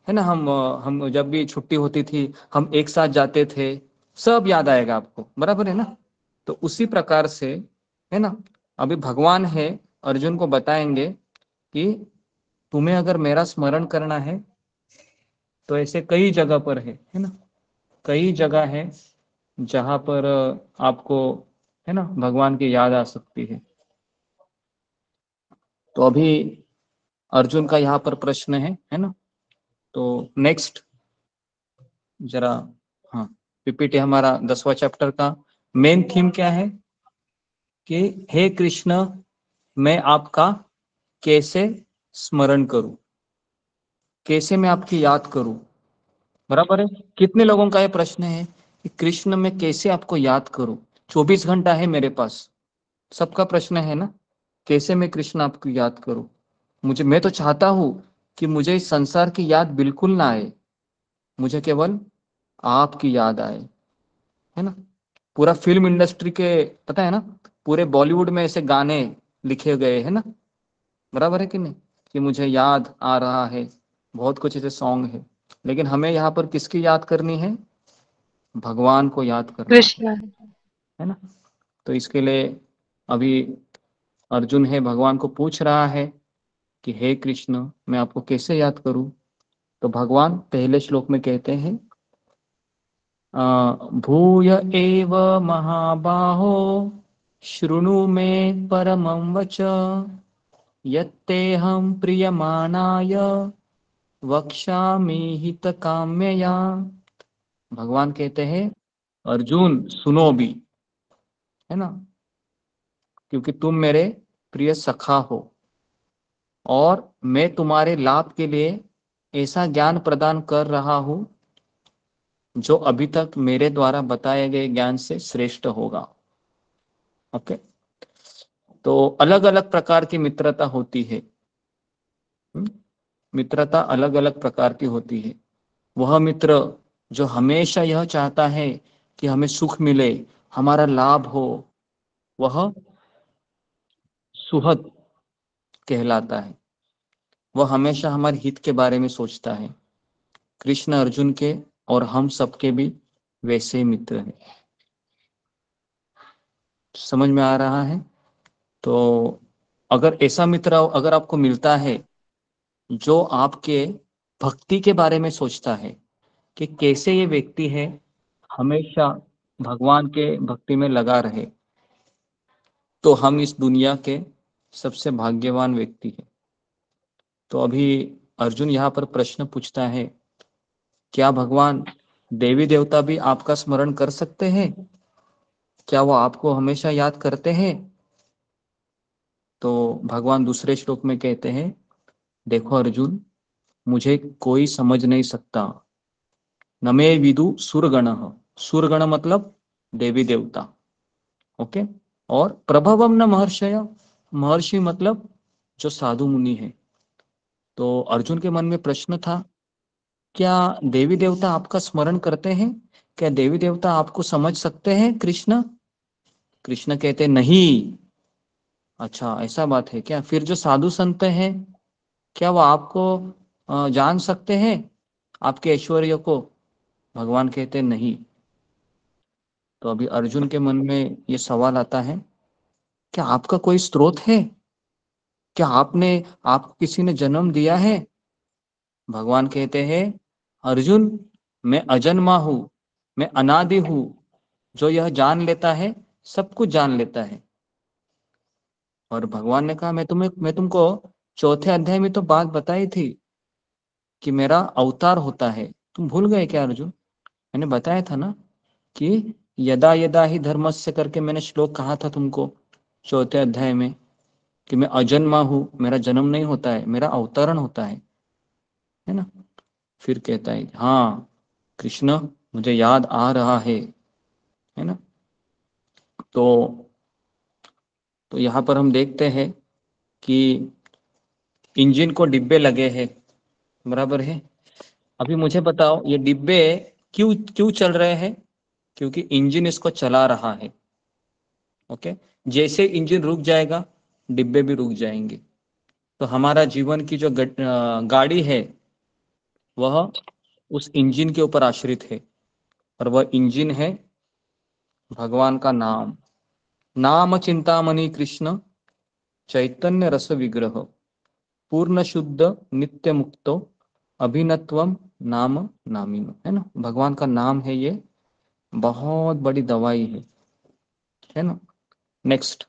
है ना, हम जब भी छुट्टी होती थी हम एक साथ जाते थे, सब याद आएगा आपको, बराबर है ना। तो उसी प्रकार से, है ना, अभी भगवान है अर्जुन को बताएंगे कि तुम्हें अगर मेरा स्मरण करना है तो ऐसे कई जगह पर है ना, कई जगह है जहां पर आपको, है ना, भगवान की याद आ सकती है। तो अभी अर्जुन का यहाँ पर प्रश्न है ना। तो नेक्स्ट जरा, हाँ, पीपीटी हमारा 10वां चैप्टर का मेन थीम क्या है कि हे कृष्ण, मैं आपका कैसे स्मरण करूं, कैसे मैं आपकी याद करूं, बराबर है। कितने लोगों का ये प्रश्न है कि कृष्ण मैं कैसे आपको याद करूं, 24 घंटा है मेरे पास, सबका प्रश्न है ना, कैसे मैं कृष्ण आपको याद करूं। मैं तो चाहता हूं कि मुझे इस संसार की याद बिल्कुल ना आए, मुझे केवल आपकी याद आए, है ना। पूरा फिल्म इंडस्ट्री के, पता है ना, पूरे बॉलीवुड में ऐसे गाने लिखे गए हैं ना, बराबर है कि नहीं, कि मुझे याद आ रहा है, बहुत कुछ ऐसे सॉन्ग है, लेकिन हमें यहाँ पर किसकी याद करनी है? भगवान को याद करना कृष्ण। है ना। तो इसके लिए अभी अर्जुन है भगवान को पूछ रहा है कि हे कृष्ण, मैं आपको कैसे याद करूं। तो भगवान पहले श्लोक में कहते हैं भूय एव महाबाहो शृणु मे परमं वच यत्तेऽहं प्रीयमाणाय वक्ष्यामि हितकाम्यया। भगवान कहते हैं अर्जुन सुनो भी, है ना, क्योंकि तुम मेरे प्रिय सखा हो और मैं तुम्हारे लाभ के लिए ऐसा ज्ञान प्रदान कर रहा हूं जो अभी तक मेरे द्वारा बताए गए ज्ञान से श्रेष्ठ होगा। ओके, तो अलग अलग प्रकार की मित्रता होती है। मित्रता अलग अलग प्रकार की होती है। वह मित्र जो हमेशा यह चाहता है कि हमें सुख मिले, हमारा लाभ हो, वह सुहृद कहलाता है। वह हमेशा हमारे हित के बारे में सोचता है। कृष्ण अर्जुन के और हम सबके भी वैसे मित्र हैं। समझ में आ रहा है? तो अगर ऐसा मित्र अगर आपको मिलता है जो आपके भक्ति के बारे में सोचता है कि कैसे ये व्यक्ति है हमेशा भगवान के भक्ति में लगा रहे, तो हम इस दुनिया के सबसे भाग्यवान व्यक्ति हैं। तो अभी अर्जुन यहाँ पर प्रश्न पूछता है, क्या भगवान देवी देवता भी आपका स्मरण कर सकते हैं? क्या वो आपको हमेशा याद करते हैं? तो भगवान दूसरे श्लोक में कहते हैं, देखो अर्जुन, मुझे कोई समझ नहीं सकता। न मे विदु सुरगणः, सुरगण मतलब देवी देवता। ओके, और प्रभवम न महर्षय, महर्षि मतलब जो साधु मुनि है। तो अर्जुन के मन में प्रश्न था, क्या देवी देवता आपका स्मरण करते हैं? क्या देवी देवता आपको समझ सकते हैं? कृष्ण कृष्ण कहते नहीं। अच्छा, ऐसा बात है क्या? फिर जो साधु संत हैं, क्या वो आपको जान सकते हैं, आपके ऐश्वर्य को? भगवान कहते नहीं। तो अभी अर्जुन के मन में ये सवाल आता है, क्या आपका कोई स्रोत है? क्या आपको किसी ने जन्म दिया है? भगवान कहते हैं, अर्जुन, मैं अजन्मा हूं, मैं अनादि हूं। जो यह जान लेता है सब कुछ जान लेता है। और भगवान ने कहा, मैं तुमको चौथे अध्याय में तो बात बताई थी कि मेरा अवतार होता है। तुम भूल गए क्या अर्जुन? मैंने बताया था ना कि यदा यदा ही धर्मस्य करके मैंने श्लोक कहा था तुमको चौथे अध्याय में कि मैं अजन्मा हूं, मेरा जन्म नहीं होता है, मेरा अवतरण होता है ना। फिर कहता है, हाँ कृष्ण, मुझे याद आ रहा है ना। तो यहाँ पर हम देखते हैं कि इंजन को डिब्बे लगे हैं, बराबर है। अभी मुझे बताओ, ये डिब्बे क्यों चल रहे हैं? क्योंकि इंजन इसको चला रहा है। ओके, जैसे इंजन रुक जाएगा डिब्बे भी रुक जाएंगे। तो हमारा जीवन की जो गाड़ी है वह उस इंजन के ऊपर आश्रित है, और वह इंजन है भगवान का नाम। नाम चिंतामणि कृष्ण चैतन्य रस विग्रह पूर्ण शुद्ध नित्य मुक्तो अभिनत्वम नाम नामिनो, है ना। भगवान का नाम है, ये बहुत बड़ी दवाई है ना। नेक्स्ट,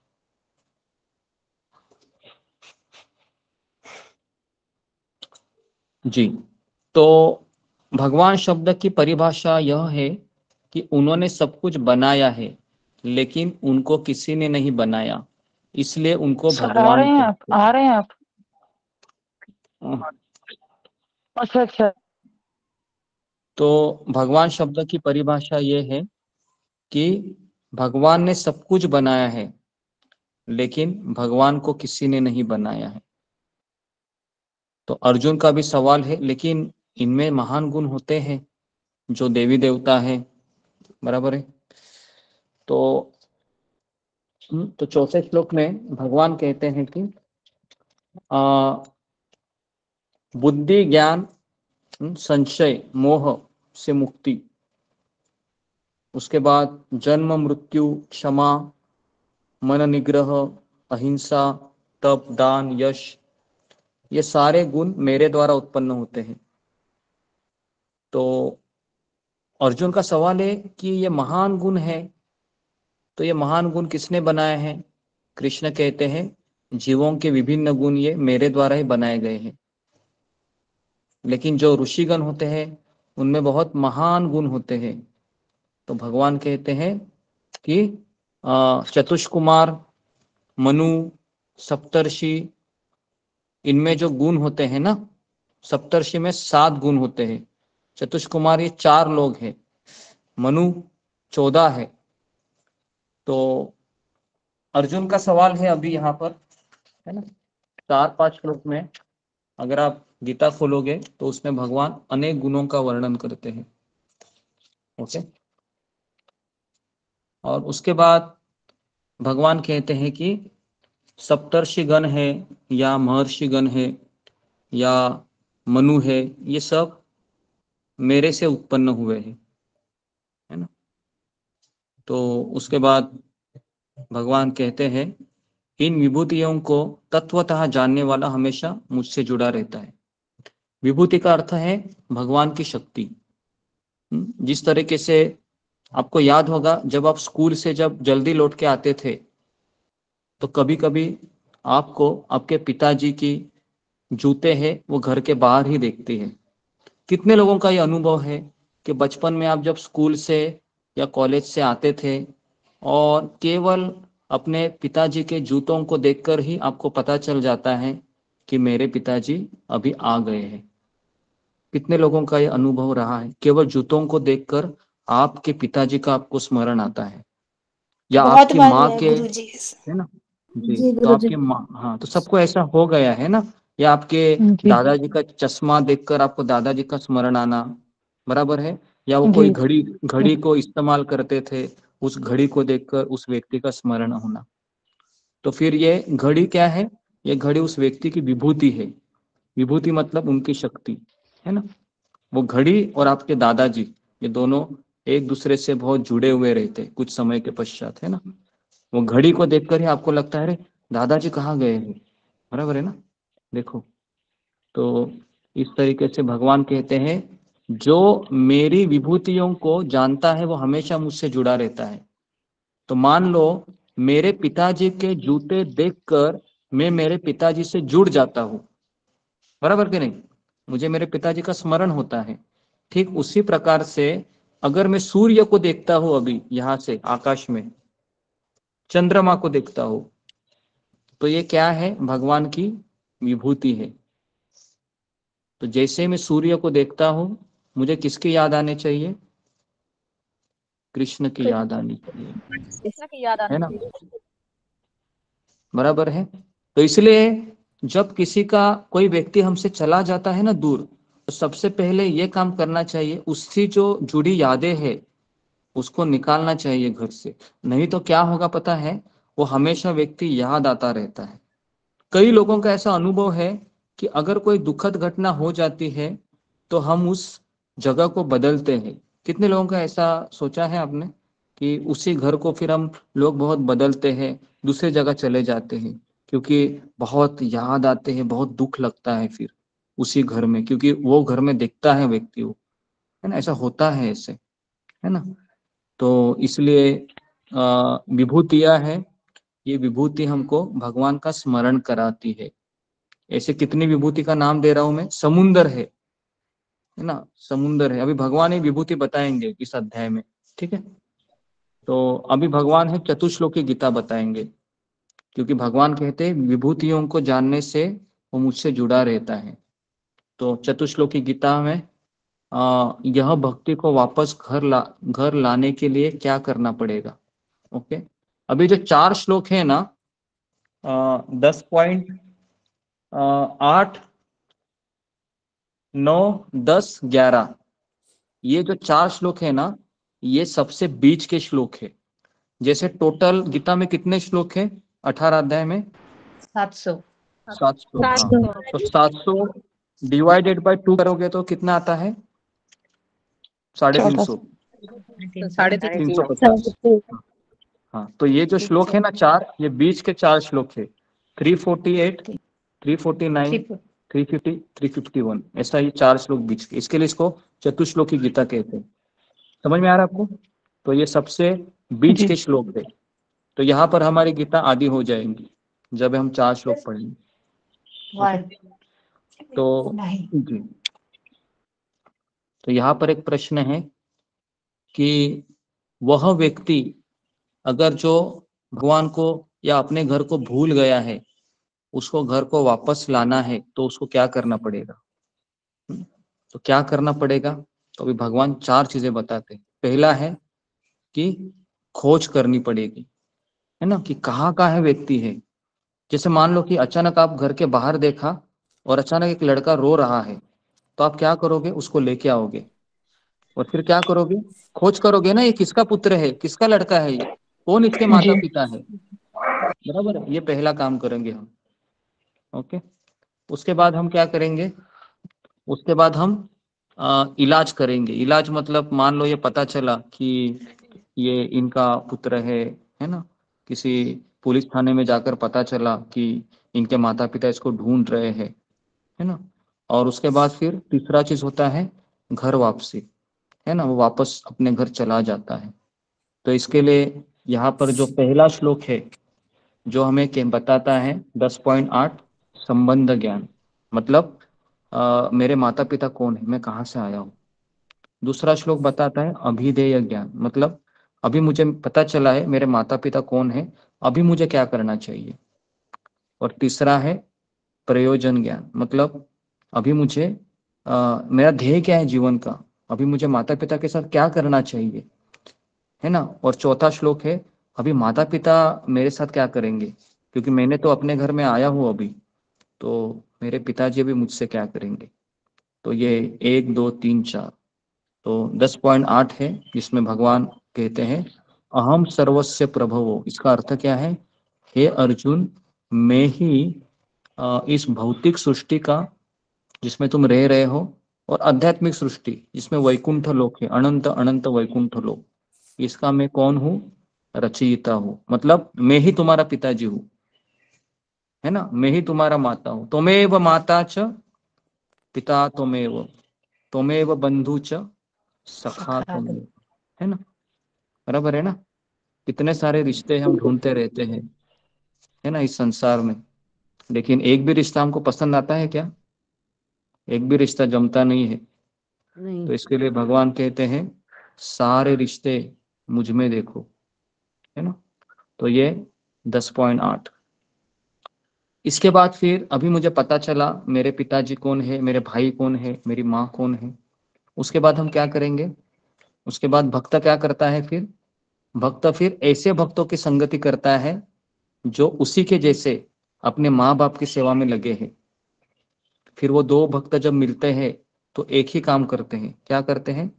जी। तो भगवान शब्द की परिभाषा यह है कि उन्होंने सब कुछ बनाया है, लेकिन उनको किसी ने नहीं बनाया, इसलिए उनको भगवान आ रहे हैं आप। अच्छा। तो भगवान शब्द की परिभाषा ये है कि भगवान ने सब कुछ बनाया है, लेकिन भगवान को किसी ने नहीं बनाया है। तो अर्जुन का भी सवाल है, लेकिन इनमें महान गुण होते हैं जो देवी देवता है, बराबर है। तो चौथे श्लोक में भगवान कहते हैं कि बुद्धि ज्ञान संशय मोह से मुक्ति, उसके बाद जन्म मृत्यु क्षमा मन निग्रह अहिंसा तप दान यश, ये सारे गुण मेरे द्वारा उत्पन्न होते हैं। तो अर्जुन का सवाल है कि ये महान गुण है, तो ये महान गुण किसने बनाए हैं? कृष्ण कहते हैं जीवों के विभिन्न गुण ये मेरे द्वारा ही बनाए गए हैं। लेकिन जो ऋषिगण होते हैं उनमें बहुत महान गुण होते हैं। तो भगवान कहते हैं कि चतुष्कुमार, मनु, सप्तर्षि, इनमें जो गुण होते हैं ना, सप्तर्षि में 7 गुण होते हैं, चतुष्कुमार ये 4 लोग हैं, मनु 14 है। तो अर्जुन का सवाल है अभी यहाँ पर, है ना, 4-5 श्लोक में अगर आप गीता खोलोगे तो उसमें भगवान अनेक गुणों का वर्णन करते हैं। ओके, और उसके बाद भगवान कहते हैं कि सप्तर्षि गण है या महर्षि गण है या मनु है, ये सब मेरे से उत्पन्न हुए हैं, है ना। तो उसके बाद भगवान कहते हैं इन विभूतियों को तत्वतः जानने वाला हमेशा मुझसे जुड़ा रहता है। विभूति का अर्थ है भगवान की शक्ति। जिस तरीके से आपको याद होगा जब आप स्कूल से जब जल्दी लौट के आते थे तो कभी कभी आपको आपके पिताजी की जूते हैं वो घर के बाहर ही देखते हैं। कितने लोगों का ये अनुभव है कि बचपन में आप जब स्कूल से या कॉलेज से आते थे और केवल अपने पिताजी के जूतों को देखकर ही आपको पता चल जाता है कि मेरे पिताजी अभी आ गए हैं। कितने लोगों का ये अनुभव रहा है? केवल जूतों को देखकर आपके पिताजी का आपको स्मरण आता है, या आपकी माँ के, है ना जी, तो आपकी माँ, हाँ, तो सबको ऐसा हो गया है ना, या आपके दादाजी का चश्मा देखकर आपको दादाजी का स्मरण आना, बराबर है, या वो कोई घड़ी को इस्तेमाल करते थे, उस घड़ी को देखकर उस व्यक्ति का स्मरण होना। तो फिर ये घड़ी क्या है? ये घड़ी उस व्यक्ति की विभूति है। विभूति मतलब उनकी शक्ति, है ना। वो घड़ी और आपके दादाजी ये दोनों एक दूसरे से बहुत जुड़े हुए रहते कुछ समय के पश्चात, है ना। वो घड़ी को देखकर ही आपको लगता है अरे दादाजी कहाँ गए हैं, बराबर है ना। देखो, तो इस तरीके से भगवान कहते हैं जो मेरी विभूतियों को जानता है वो हमेशा मुझसे जुड़ा रहता है। तो मान लो मेरे पिताजी के जूते देखकर मैं मेरे पिताजी से जुड़ जाता हूँ, बराबर कि नहीं, मुझे मेरे पिताजी का स्मरण होता है। ठीक उसी प्रकार से अगर मैं सूर्य को देखता हूँ अभी यहाँ से आकाश में, चंद्रमा को देखता हूँ, तो ये क्या है? भगवान की विभूति है। तो जैसे मैं सूर्य को देखता हूँ मुझे किसकी याद आनी चाहिए? कृष्ण की याद आनी चाहिए, है ना, बराबर है। तो इसलिए जब किसी का कोई व्यक्ति हमसे चला जाता है ना दूर, तो सबसे पहले ये काम करना चाहिए, उससे जो जुड़ी यादें हैं उसको निकालना चाहिए घर से। नहीं तो क्या होगा पता है, वो हमेशा व्यक्ति याद आता रहता है। कई लोगों का ऐसा अनुभव है कि अगर कोई दुखद घटना हो जाती है तो हम उस जगह को बदलते हैं। कितने लोगों का ऐसा सोचा है आपने कि उसी घर को फिर हम लोग बहुत बदलते हैं, दूसरे जगह चले जाते हैं क्योंकि बहुत याद आते हैं, बहुत दुख लगता है फिर उसी घर में, क्योंकि वो घर में दिखता है व्यक्ति वो, है ना, ऐसा होता है ऐसे, है ना। तो इसलिए विभूतियां है, ये विभूति हमको भगवान का स्मरण कराती है। ऐसे कितनी विभूति का नाम दे रहा हूं मैं, समुंदर है ना, समुंदर है। अभी भगवान ही विभूति बताएंगे इस अध्याय में, ठीक है। तो अभी भगवान है चतुश्लोकी गीता बताएंगे, क्योंकि भगवान कहते हैं विभूतियों को जानने से वो मुझसे जुड़ा रहता है। तो चतुश्लोकी गीता में यह भक्ति को वापस घर लाने के लिए क्या करना पड़ेगा। ओके, अभी जो 4 श्लोक है ना, 10.8, 9, 10, 11, ये जो 4 श्लोक है ना, ये सबसे बीच के श्लोक है। जैसे टोटल गीता में कितने श्लोक है 18 अध्याय में? 700। तो 700 डिवाइडेड बाय 2 करोगे तो कितना आता है? 350। 350। हाँ, तो ये जो श्लोक है ना 4, ये बीच के 4 श्लोक है, 348, 349, 350, 351, ऐसा ये 4 श्लोक बीच के, इसके लिए इसको चतुश्लोकी गीता कहते हैं। समझ में आ रहा है आपको? तो ये सबसे बीच के श्लोक थे। तो यहाँ पर हमारी गीता आदि हो जाएंगी जब हम 4 श्लोक पढ़ेंगे। तो जी, तो यहाँ पर एक प्रश्न है कि वह व्यक्ति अगर जो भगवान को या अपने घर को भूल गया है, उसको घर को वापस लाना है, तो उसको क्या करना पड़ेगा? तो क्या करना पड़ेगा? तो अभी भगवान 4 चीजें बताते हैं। पहला है कि खोज करनी पड़ेगी, है ना, कि कहाँ है व्यक्ति है। जैसे मान लो कि अचानक आप घर के बाहर देखा और अचानक एक लड़का रो रहा है, तो आप क्या करोगे? उसको लेके आओगे और फिर क्या करोगे? खोज करोगे ना, ये किसका पुत्र है, किसका लड़का है, ये कौन इसके माता पिता है, बराबर है? ये पहला काम करेंगे हम। ओके, उसके बाद हम क्या करेंगे? उसके बाद हम इलाज करेंगे। इलाज मतलब मान लो ये पता चला कि ये इनका पुत्र है ना, किसी पुलिस थाने में जाकर पता चला कि इनके माता पिता इसको ढूंढ रहे हैं, है ना। और उसके बाद फिर तीसरा चीज होता है घर वापसी, है ना, वो वापस अपने घर चला जाता है। तो इसके लिए यहाँ पर जो पहला श्लोक है जो हमें क्या बताता है, 10.8 संबंध ज्ञान, मतलब मेरे माता पिता कौन है, मैं कहाँ से आया हूँ। दूसरा श्लोक बताता है अभिधेय ज्ञान, मतलब अभी मुझे पता चला है मेरे माता पिता कौन है, अभी मुझे क्या करना चाहिए। और तीसरा है प्रयोजन ज्ञान, मतलब अभी मुझे मेरा ध्येय क्या है जीवन का, अभी मुझे माता पिता के साथ क्या करना चाहिए, है ना। और चौथा श्लोक है अभी माता पिता मेरे साथ क्या करेंगे, क्योंकि मैंने तो अपने घर में आया हूँ अभी, तो मेरे पिताजी भी मुझसे क्या करेंगे। तो ये 1, 2, 3, 4, तो 10.8 है, जिसमें भगवान कहते हैं अहम सर्वस्य प्रभवो। इसका अर्थ क्या है? हे अर्जुन, मैं ही इस भौतिक सृष्टि का जिसमें तुम रह रहे हो, और आध्यात्मिक सृष्टि जिसमें वैकुंठ लोक है, अनंत अनंत वैकुंठ लोक, इसका मैं कौन हूँ? रचयिता हूँ, मतलब मैं ही तुम्हारा पिताजी हूँ, है ना, मैं ही तुम्हारा माता हूँ। त्वमेव माता च पिता त्वमेव, त्वमेव बंधु च सखा त्वमेव, है ना, बराबर है ना। कितने सारे रिश्ते हम ढूंढते रहते हैं, है ना, इस संसार में, लेकिन एक भी रिश्ता हमको पसंद आता है क्या? एक भी रिश्ता जमता नहीं है। तो इसके लिए भगवान कहते हैं सारे रिश्ते मुझ में देखो, है ना। तो ये 10.8। इसके बाद फिर अभी मुझे पता चला मेरे पिताजी कौन है, मेरे भाई कौन है, मेरी माँ कौन है। उसके बाद हम क्या करेंगे? उसके बाद भक्त क्या करता है? फिर भक्त फिर ऐसे भक्तों की संगति करता है जो उसी के जैसे अपने माँ बाप की सेवा में लगे हैं। फिर वो 2 भक्त जब मिलते हैं तो एक ही काम करते हैं। क्या करते हैं?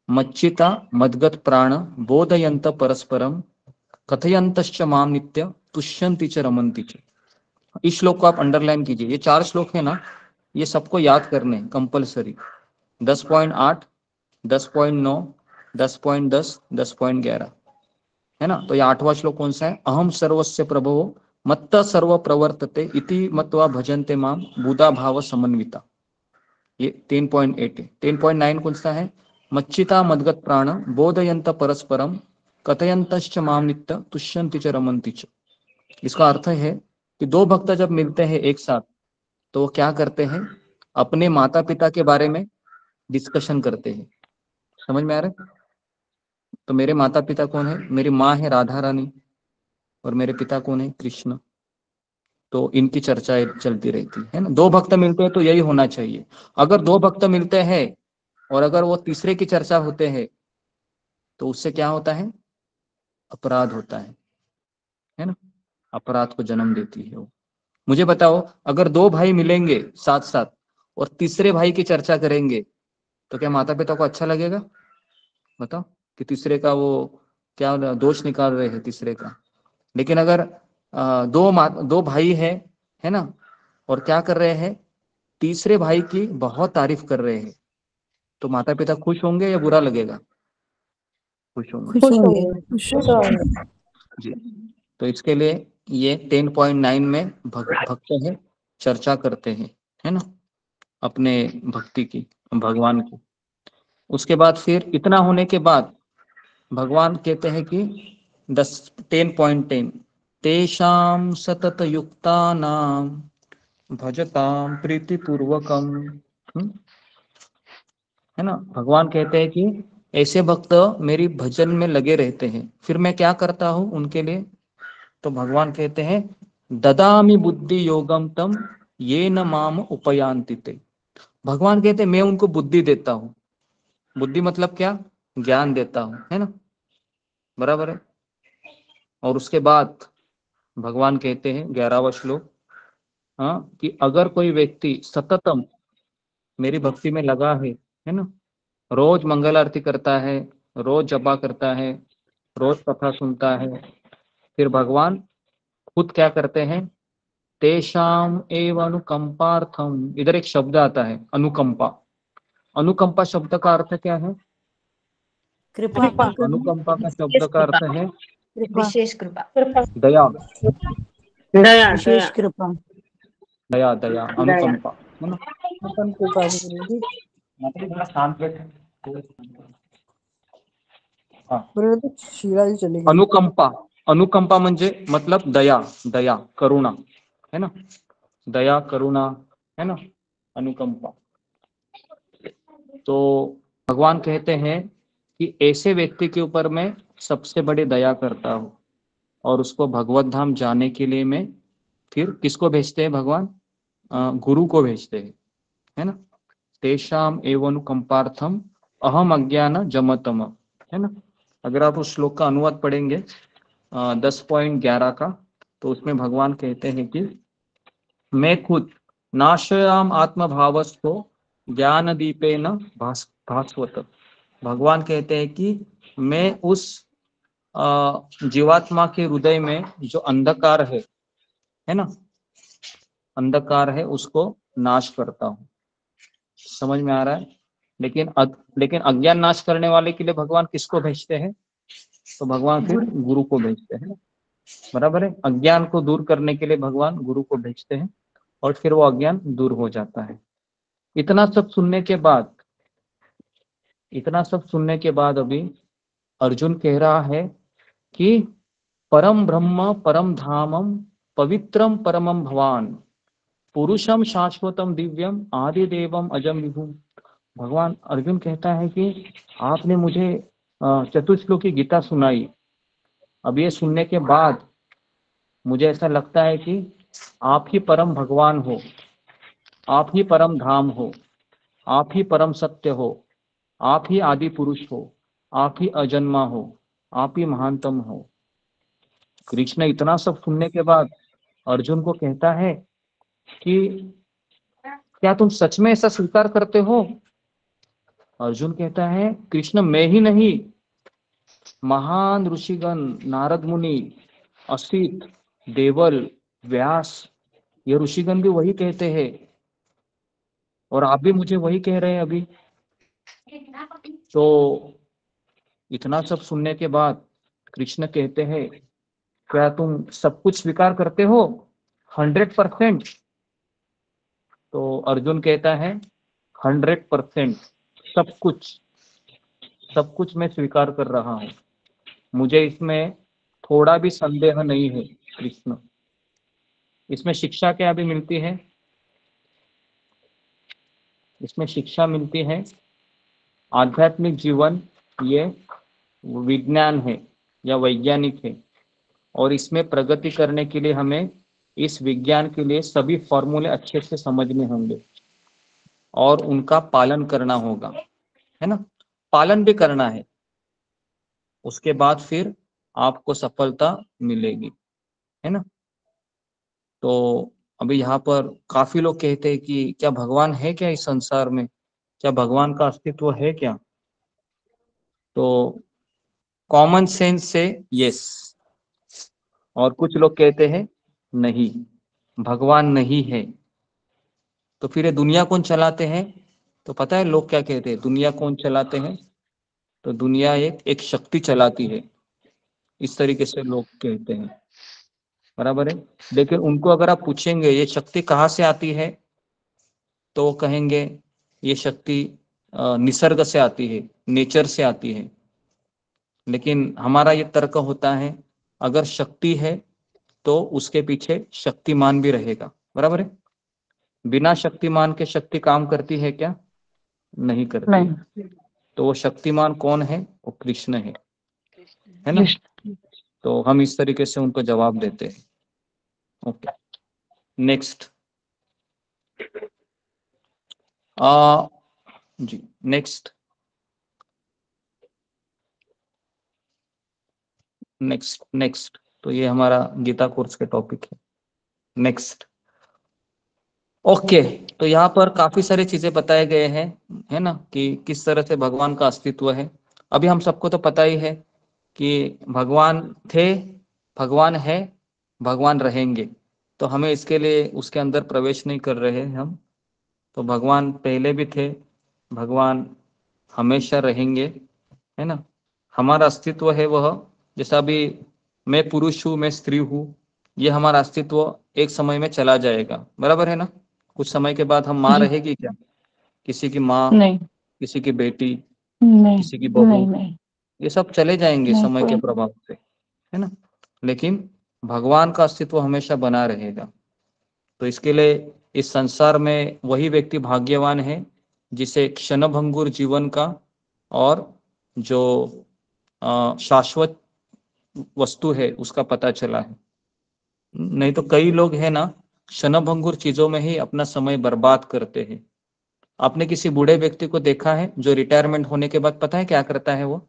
मच्चिता मदगत प्राण बोधयंत परस्परम कथयंतश्च माम नित्य तुष्यंति च रमन्ति च। इस श्लोक को आप अंडरलाइन कीजिए। ये 4 श्लोक है ना, ये सबको याद करने कंपलसरी। 10.8, 10.9, 10.10, 10.11, है ना। तो ये 8वां श्लोक कौन सा है? अहम सर्वस्य प्रभवो मत्त सर्व प्रवर्तते इति मत्वा भजन्ते माम बुधा भाव समन्विता, ये 10.8 है। 10.9 कौन सा है? मच्चिता मदगत प्राण बोधयंत परस्परम कथयंतश्च माम नित्य तुष्यन्ति च रमन्ति च। इसका अर्थ है कि 2 भक्त जब मिलते हैं एक साथ तो वो क्या करते हैं? अपने माता पिता के बारे में डिस्कशन करते हैं। समझ में आ रहा है? तो मेरे माता पिता कौन है? मेरी माँ है राधा रानी और मेरे पिता कौन है? कृष्ण। तो इनकी चर्चा चलती रहती है ना। 2 भक्त मिलते हैं तो यही होना चाहिए। अगर 2 भक्त मिलते हैं और अगर वो तीसरे की चर्चा होते हैं तो उससे क्या होता है? अपराध होता है ना, अपराध को जन्म देती है वो। मुझे बताओ, अगर 2 भाई मिलेंगे साथ साथ और तीसरे भाई की चर्चा करेंगे तो क्या माता पिता को अच्छा लगेगा? बताओ, कि तीसरे का वो क्या दोष निकाल रहे हैं तीसरे का। लेकिन अगर 2 भाई है ना, और क्या कर रहे हैं? तीसरे भाई की बहुत तारीफ कर रहे हैं, तो माता पिता खुश होंगे या बुरा लगेगा? खुश होंगे जी। तो इसके लिए ये 10.9 में भक्त है चर्चा करते हैं, है ना। अपने भक्ति की, भगवान की। उसके बाद फिर इतना होने के बाद भगवान कहते हैं कि 10.10 तेषां सतत युक्तानां भजतां प्रीतिपूर्वकम। है ना, भगवान कहते हैं कि ऐसे भक्त मेरी भजन में लगे रहते हैं। फिर मैं क्या करता हूं उनके लिए? तो भगवान कहते हैं ददामि बुद्धि योगम तम ये न माम उपयांति ते। भगवान कहते हैं मैं उनको बुद्धि देता हूं। बुद्धि मतलब क्या? ज्ञान देता हूं, है ना, बराबर है। और उसके बाद भगवान कहते हैं 11वां श्लोक, हाँ, कि अगर कोई व्यक्ति सततम मेरी भक्ति में लगा है ना, रोज मंगल आरती करता है, रोज जपा करता है, रोज कथा सुनता है, फिर भगवान खुद क्या करते हैं? तेषाम एव अनुकंपार्थम। इधर एक शब्द आता है अनुकंपा। अनुकंपा शब्द का अर्थ क्या है? कृपा। अनुकंपा का शब्द का अर्थ है विशेष कृपा। दया, दया विशेष कृपा। दया, दया, अनुकंपा, है ना। कृपा गुरुजी। शांत बैठे। गुरुजी शिवाजी चले गए। अनुकंपा, अनुकंपा म्हणजे मतलब दया, दया, करुणा, है ना, दया, करुणा, है ना, अनुकंपा। तो भगवान कहते हैं कि ऐसे व्यक्ति के ऊपर मैं सबसे बड़ी दया करता हूँ, और उसको भगवत धाम जाने के लिए मैं फिर किसको भेजते हैं भगवान? गुरु को भेजते हैं, है ना। तेषाम एवं अनुकंपार्थम अहम अज्ञान जमतम, है ना। अगर आप उस श्लोक का अनुवाद पढ़ेंगे 10.11 का, तो उसमें भगवान कहते हैं कि मैं खुद नाशयाम आत्मभावस्तो ज्ञान दीपेन भास्वत। भगवान कहते हैं कि मैं उस जीवात्मा के हृदय में जो अंधकार है ना, अंधकार है, उसको नाश करता हूँ। समझ में आ रहा है? लेकिन अज्ञान नाश करने वाले के लिए भगवान किसको भेजते हैं? तो भगवान फिर गुरु को भेजते हैं, बराबर है। अज्ञान को दूर करने के लिए भगवान गुरु को भेजते हैं, और फिर वो अज्ञान दूर हो जाता है। इतना सब सुनने के बाद अभी अर्जुन कह रहा है कि परम ब्रह्म परम धामम पवित्रम परमम भवान पुरुषम शाश्वतम दिव्यम आदि देवम अजम विभुम। भगवान अर्जुन कहता है कि आपने मुझे चतुश्लोकी गीता सुनाई। अब ये सुनने के बाद मुझे ऐसा लगता है कि आप ही परम भगवान हो, आप ही परम धाम हो, आप ही परम सत्य हो, आप ही आदि पुरुष हो, आप ही अजन्मा हो, आप ही महानतम हो। कृष्ण इतना सब सुनने के बाद अर्जुन को कहता है कि क्या तुम सच में ऐसा स्वीकार करते हो? अर्जुन कहता है कृष्ण मैं ही नहीं, महान ऋषिगण, नारद मुनि, असित, देवल, व्यास, ये ऋषिगण भी वही कहते हैं, और आप भी मुझे वही कह रहे हैं अभी। तो इतना सब सुनने के बाद कृष्ण कहते हैं क्या तुम सब कुछ स्वीकार करते हो 100%? तो अर्जुन कहता है 100%, सब कुछ मैं स्वीकार कर रहा हूँ, मुझे इसमें थोड़ा भी संदेह नहीं है। कृष्ण, इसमें शिक्षा क्या भी मिलती है? इसमें शिक्षा मिलती है आध्यात्मिक जीवन ये विज्ञान है या वैज्ञानिक है, और इसमें प्रगति करने के लिए हमें इस विज्ञान के लिए सभी फॉर्मूले अच्छे से समझने होंगे और उनका पालन करना होगा, है ना। पालन भी करना है, उसके बाद फिर आपको सफलता मिलेगी, है ना। तो अभी यहाँ पर काफी लोग कहते हैं कि क्या भगवान है क्या इस संसार में, क्या भगवान का अस्तित्व है क्या? तो कॉमन सेंस से यस, और कुछ लोग कहते हैं नहीं, भगवान नहीं है। तो फिर ये दुनिया कौन चलाते हैं? तो पता है लोग क्या कहते हैं, दुनिया कौन चलाते हैं? तो दुनिया एक शक्ति चलाती है, इस तरीके से लोग कहते हैं, बराबर है। लेकिन उनको अगर आप पूछेंगे ये शक्ति कहाँ से आती है, तो कहेंगे ये शक्ति निसर्ग से आती है, नेचर से आती है। लेकिन हमारा ये तर्क होता है अगर शक्ति है तो उसके पीछे शक्तिमान भी रहेगा, बराबर है। बिना शक्तिमान के शक्ति काम करती है क्या? नहीं करती है। तो वो शक्तिमान कौन है? वो कृष्ण है ना। तो हम इस तरीके से उनको जवाब देते हैं। Okay, next. जी नेक्स्ट नेक्स्ट। तो ये हमारा गीता कोर्स के टॉपिक है। नेक्स्ट। ओके, तो यहाँ पर काफी सारी चीजें बताए गए हैं, है ना, कि किस तरह से भगवान का अस्तित्व है। अभी हम सबको तो पता ही है कि भगवान थे, भगवान है, भगवान रहेंगे। तो हमें इसके लिए उसके अंदर प्रवेश नहीं कर रहे हैं हम। तो भगवान पहले भी थे, भगवान हमेशा रहेंगे, है ना। हमारा अस्तित्व है वह, जैसा भी मैं पुरुष हूँ, मैं स्त्री हूँ, ये हमारा अस्तित्व एक समय में चला जाएगा, बराबर है ना। कुछ समय के बाद हम माँ रहेगी क्या? किसी की माँ, किसी की बेटी, किसी की बहू, ये सब चले जाएंगे समय के प्रभाव से, है ना। लेकिन भगवान का अस्तित्व हमेशा बना रहेगा। तो इसके लिए इस संसार में वही व्यक्ति भाग्यवान है जिसे क्षणभंगुर जीवन का और जो शाश्वत वस्तु है उसका पता चला है। नहीं तो कई लोग है ना, क्षणभंगुर चीजों में ही अपना समय बर्बाद करते हैं। आपने किसी बूढ़े व्यक्ति को देखा है जो रिटायरमेंट होने के बाद पता है क्या करता है? वो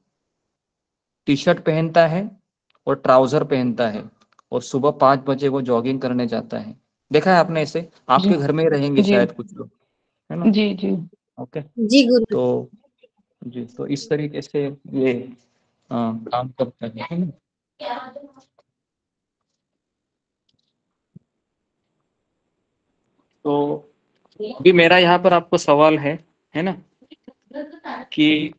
टी शर्ट पहनता है और ट्राउजर पहनता है और सुबह 5 बजे वो जॉगिंग करने जाता है। देखा है आपने ऐसे? आपके घर में ही रहेंगे शायद कुछ लोग, है ना। जी जी ओके जी गुरु। तो जी, तो इस तरीके से ये काम करता है ना। तो अभी मेरा यहाँ पर आपको सवाल है ना, कि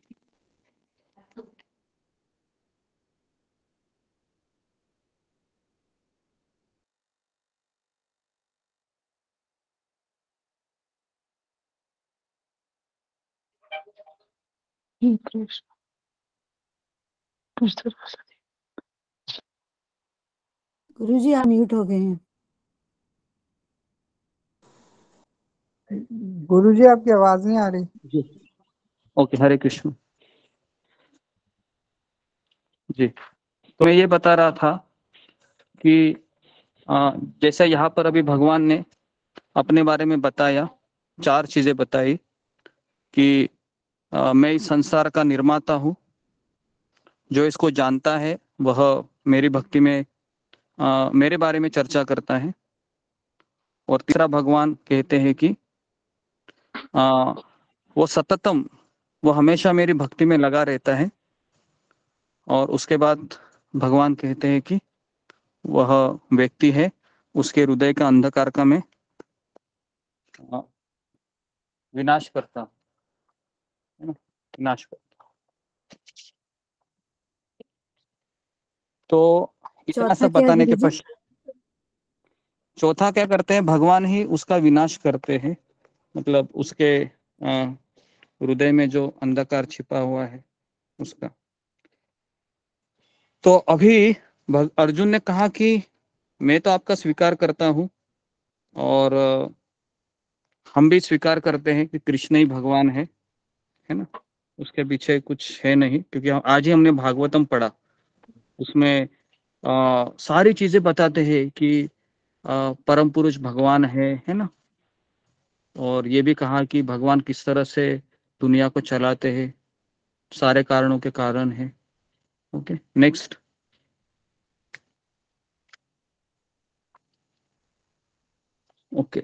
गुरुजी आप म्यूट हो गए हैं। गुरुजी आपकी आवाज नहीं आ रही। जी ओके, हरे कृष्ण जी। तो मैं ये बता रहा था कि जैसे यहाँ पर अभी भगवान ने अपने बारे में बताया, 4 चीजें बताई कि मैं इस संसार का निर्माता हूँ। जो इसको जानता है वह मेरी भक्ति में मेरे बारे में चर्चा करता है। और तीसरा भगवान कहते हैं कि वो सततम, वो हमेशा मेरी भक्ति में लगा रहता है। और उसके बाद भगवान कहते हैं कि वह व्यक्ति है, उसके हृदय का अंधकार का मैं विनाश करता, है ना, विनाश करता। तो इतना सब बताने के पश्चात चौथा क्या करते हैं? भगवान ही उसका विनाश करते हैं, मतलब उसके हृदय में जो अंधकार छिपा हुआ है उसका। तो अभी अर्जुन ने कहा कि मैं तो आपका स्वीकार करता हूँ और हम भी स्वीकार करते हैं कि कृष्ण ही भगवान है ना, उसके पीछे कुछ है नहीं। क्योंकि आज ही हमने भागवतम पढ़ा, उसमें सारी चीजें बताते हैं कि परम पुरुष भगवान है ना। और ये भी कहा कि भगवान किस तरह से दुनिया को चलाते हैं, सारे कारणों के कारण है। Okay next. ओके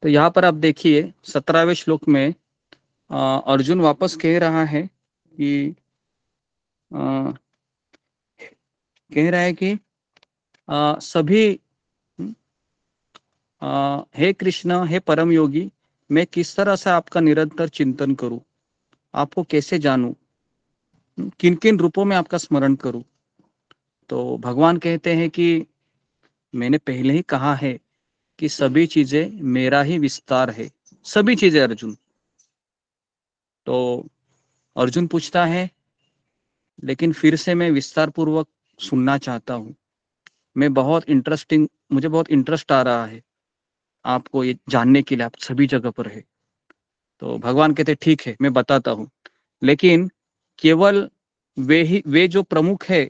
तो यहाँ पर आप देखिए 17वें श्लोक में अर्जुन वापस कह रहा है कि कह रहा है कि सभी हे कृष्ण, हे परम योगी, मैं किस तरह से आपका निरंतर चिंतन करूं, आपको कैसे जानूं, किन किन रूपों में आपका स्मरण करूं। तो भगवान कहते हैं कि मैंने पहले ही कहा है कि सभी चीजें मेरा ही विस्तार है, सभी चीजें अर्जुन। तो अर्जुन पूछता है, लेकिन फिर से मैं विस्तार पूर्वक सुनना चाहता हूँ, मैं मुझे बहुत इंटरेस्ट आ रहा है आपको ये जानने के लिए, आप सभी जगह पर है। तो भगवान कहते ठीक है मैं बताता हूँ, लेकिन केवल वे जो प्रमुख है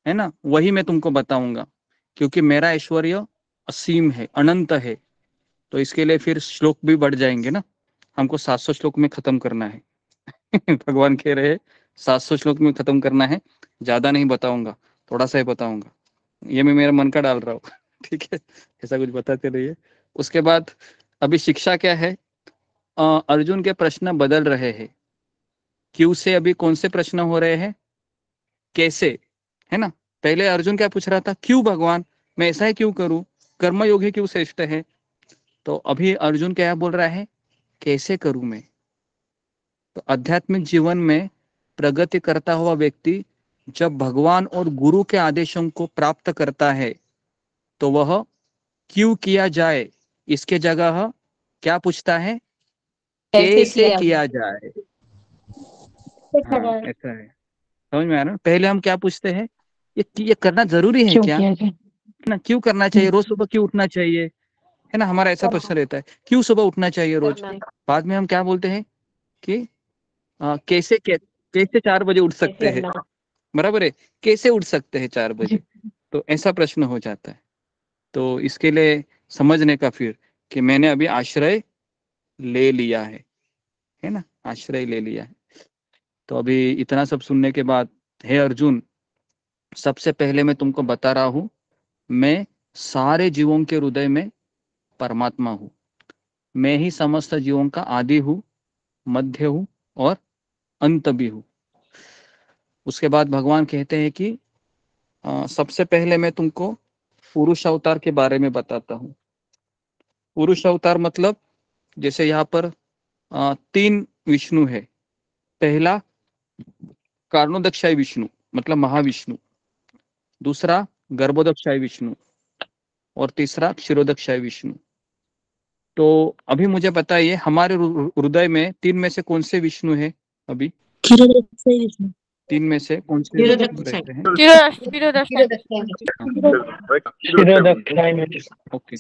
ना, वही मैं तुमको बताऊंगा, क्योंकि मेरा ऐश्वर्य असीम है, अनंत है। तो इसके लिए फिर श्लोक भी बढ़ जाएंगे ना, हमको 700 श्लोक में खत्म करना है। भगवान कह रहे हैं 700 श्लोक में खत्म करना है, ज्यादा नहीं बताऊंगा, थोड़ा सा ही बताऊंगा, ये मैं मेरा मन का डाल रहा हूँ। ठीक है, ऐसा कुछ बताते रहिए। उसके बाद अभी शिक्षा क्या है, अर्जुन के प्रश्न बदल रहे हैं। क्यों से अभी कौन से प्रश्न हो रहे हैं, कैसे, है ना। पहले अर्जुन क्या पूछ रहा था, क्यों भगवान, मैं ऐसा ही क्यों करूं, कर्मयोग ही क्यों श्रेष्ठ है। तो अभी अर्जुन क्या बोल रहा है, कैसे करूं मैं। तो आध्यात्मिक जीवन में प्रगति करता हुआ व्यक्ति जब भगवान और गुरु के आदेशों को प्राप्त करता है, तो वह क्यों किया जाए इसके जगह क्या पूछता है, कैसे किया जाए। हाँ, ऐसा है, समझ में आ रहा है। पहले हम क्या पूछते हैं, ये करना जरूरी है क्या, ना, क्यों करना चाहिए, रोज सुबह क्यों उठना चाहिए, है ना, हमारा ऐसा प्रश्न रहता है, क्यों सुबह उठना चाहिए रोज। बाद में हम क्या बोलते हैं कि कैसे 4 बजे उठ सकते हैं, बराबर है, कैसे उठ सकते हैं 4 बजे। तो ऐसा प्रश्न हो जाता है। तो इसके लिए समझने का फिर कि मैंने अभी आश्रय ले लिया है ना, आश्रय ले लिया है। तो अभी इतना सब सुनने के बाद, हे अर्जुन, सबसे पहले मैं तुमको बता रहा हूं, मैं सारे जीवों के हृदय में परमात्मा हूं, मैं ही समस्त जीवों का आदि हूं, मध्य हूं और अंत भी हूं। उसके बाद भगवान कहते हैं कि सबसे पहले मैं तुमको पुरुष अवतार के बारे में बताता हूं। पुरुष अवतार मतलब, जैसे यहाँ पर 3 विष्णु है। पहला कारणोदक्षाई विष्णु मतलब महाविष्णु, दूसरा गर्भोदक्षाई विष्णु और तीसरा क्षीरोदक्षाई विष्णु। तो अभी मुझे बताइए, हमारे हृदय में 3 में से कौन से विष्णु है अभी, 3 में से कौन से विष्णु रहते हैं। ओके,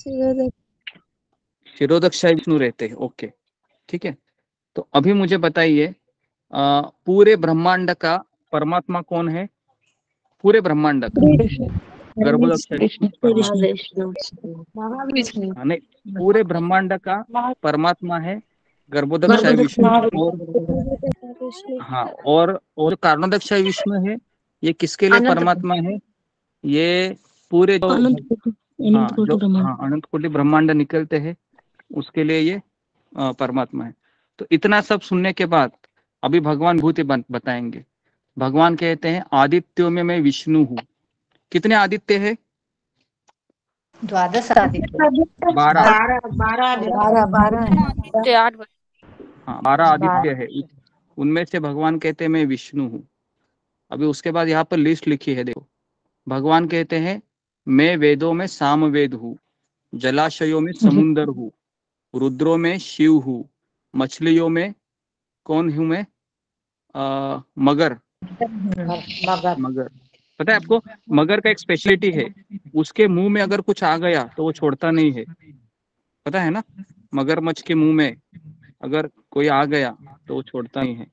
क्षीरोदक्षाई विष्णु रहते हैं, ओके ठीक है। तो अभी मुझे बताइए, पूरे ब्रह्मांड का परमात्मा कौन है, पूरे ब्रह्मांड का, नहीं, पूरे ब्रह्मांड का परमात्मा है गर्भोदक्षाई विष्णु। हाँ, और कारणोदक्षाई विष्णु है, ये किसके लिए परमात्मा है, ये पूरे जो अनंत कोटि ब्रह्मांड निकलते हैं उसके लिए ये परमात्मा है। तो इतना सब सुनने के बाद अभी भगवान भूति बताएंगे। भगवान कहते हैं, आदित्यों में मैं विष्णु हूँ। कितने आदित्य है, 12 आदित्य, 12 आदित्य है, उनमें से भगवान कहते हैं मैं विष्णु हूँ। अभी उसके बाद यहाँ पर लिस्ट लिखी है, देखो। भगवान कहते हैं, मैं वेदों में सामवेद हूँ, जलाशयों में समुंदर हूँ, रुद्रों में शिव हूँ, मछलियों में कौन हूँ मैं, मगर। पता है आपको, मगर का एक स्पेशलिटी है, उसके मुंह में अगर कुछ आ गया तो वो छोड़ता नहीं है, पता है ना। मगरमच्छ के मुंह में अगर कोई आ गया तो वो छोड़ता नहीं है।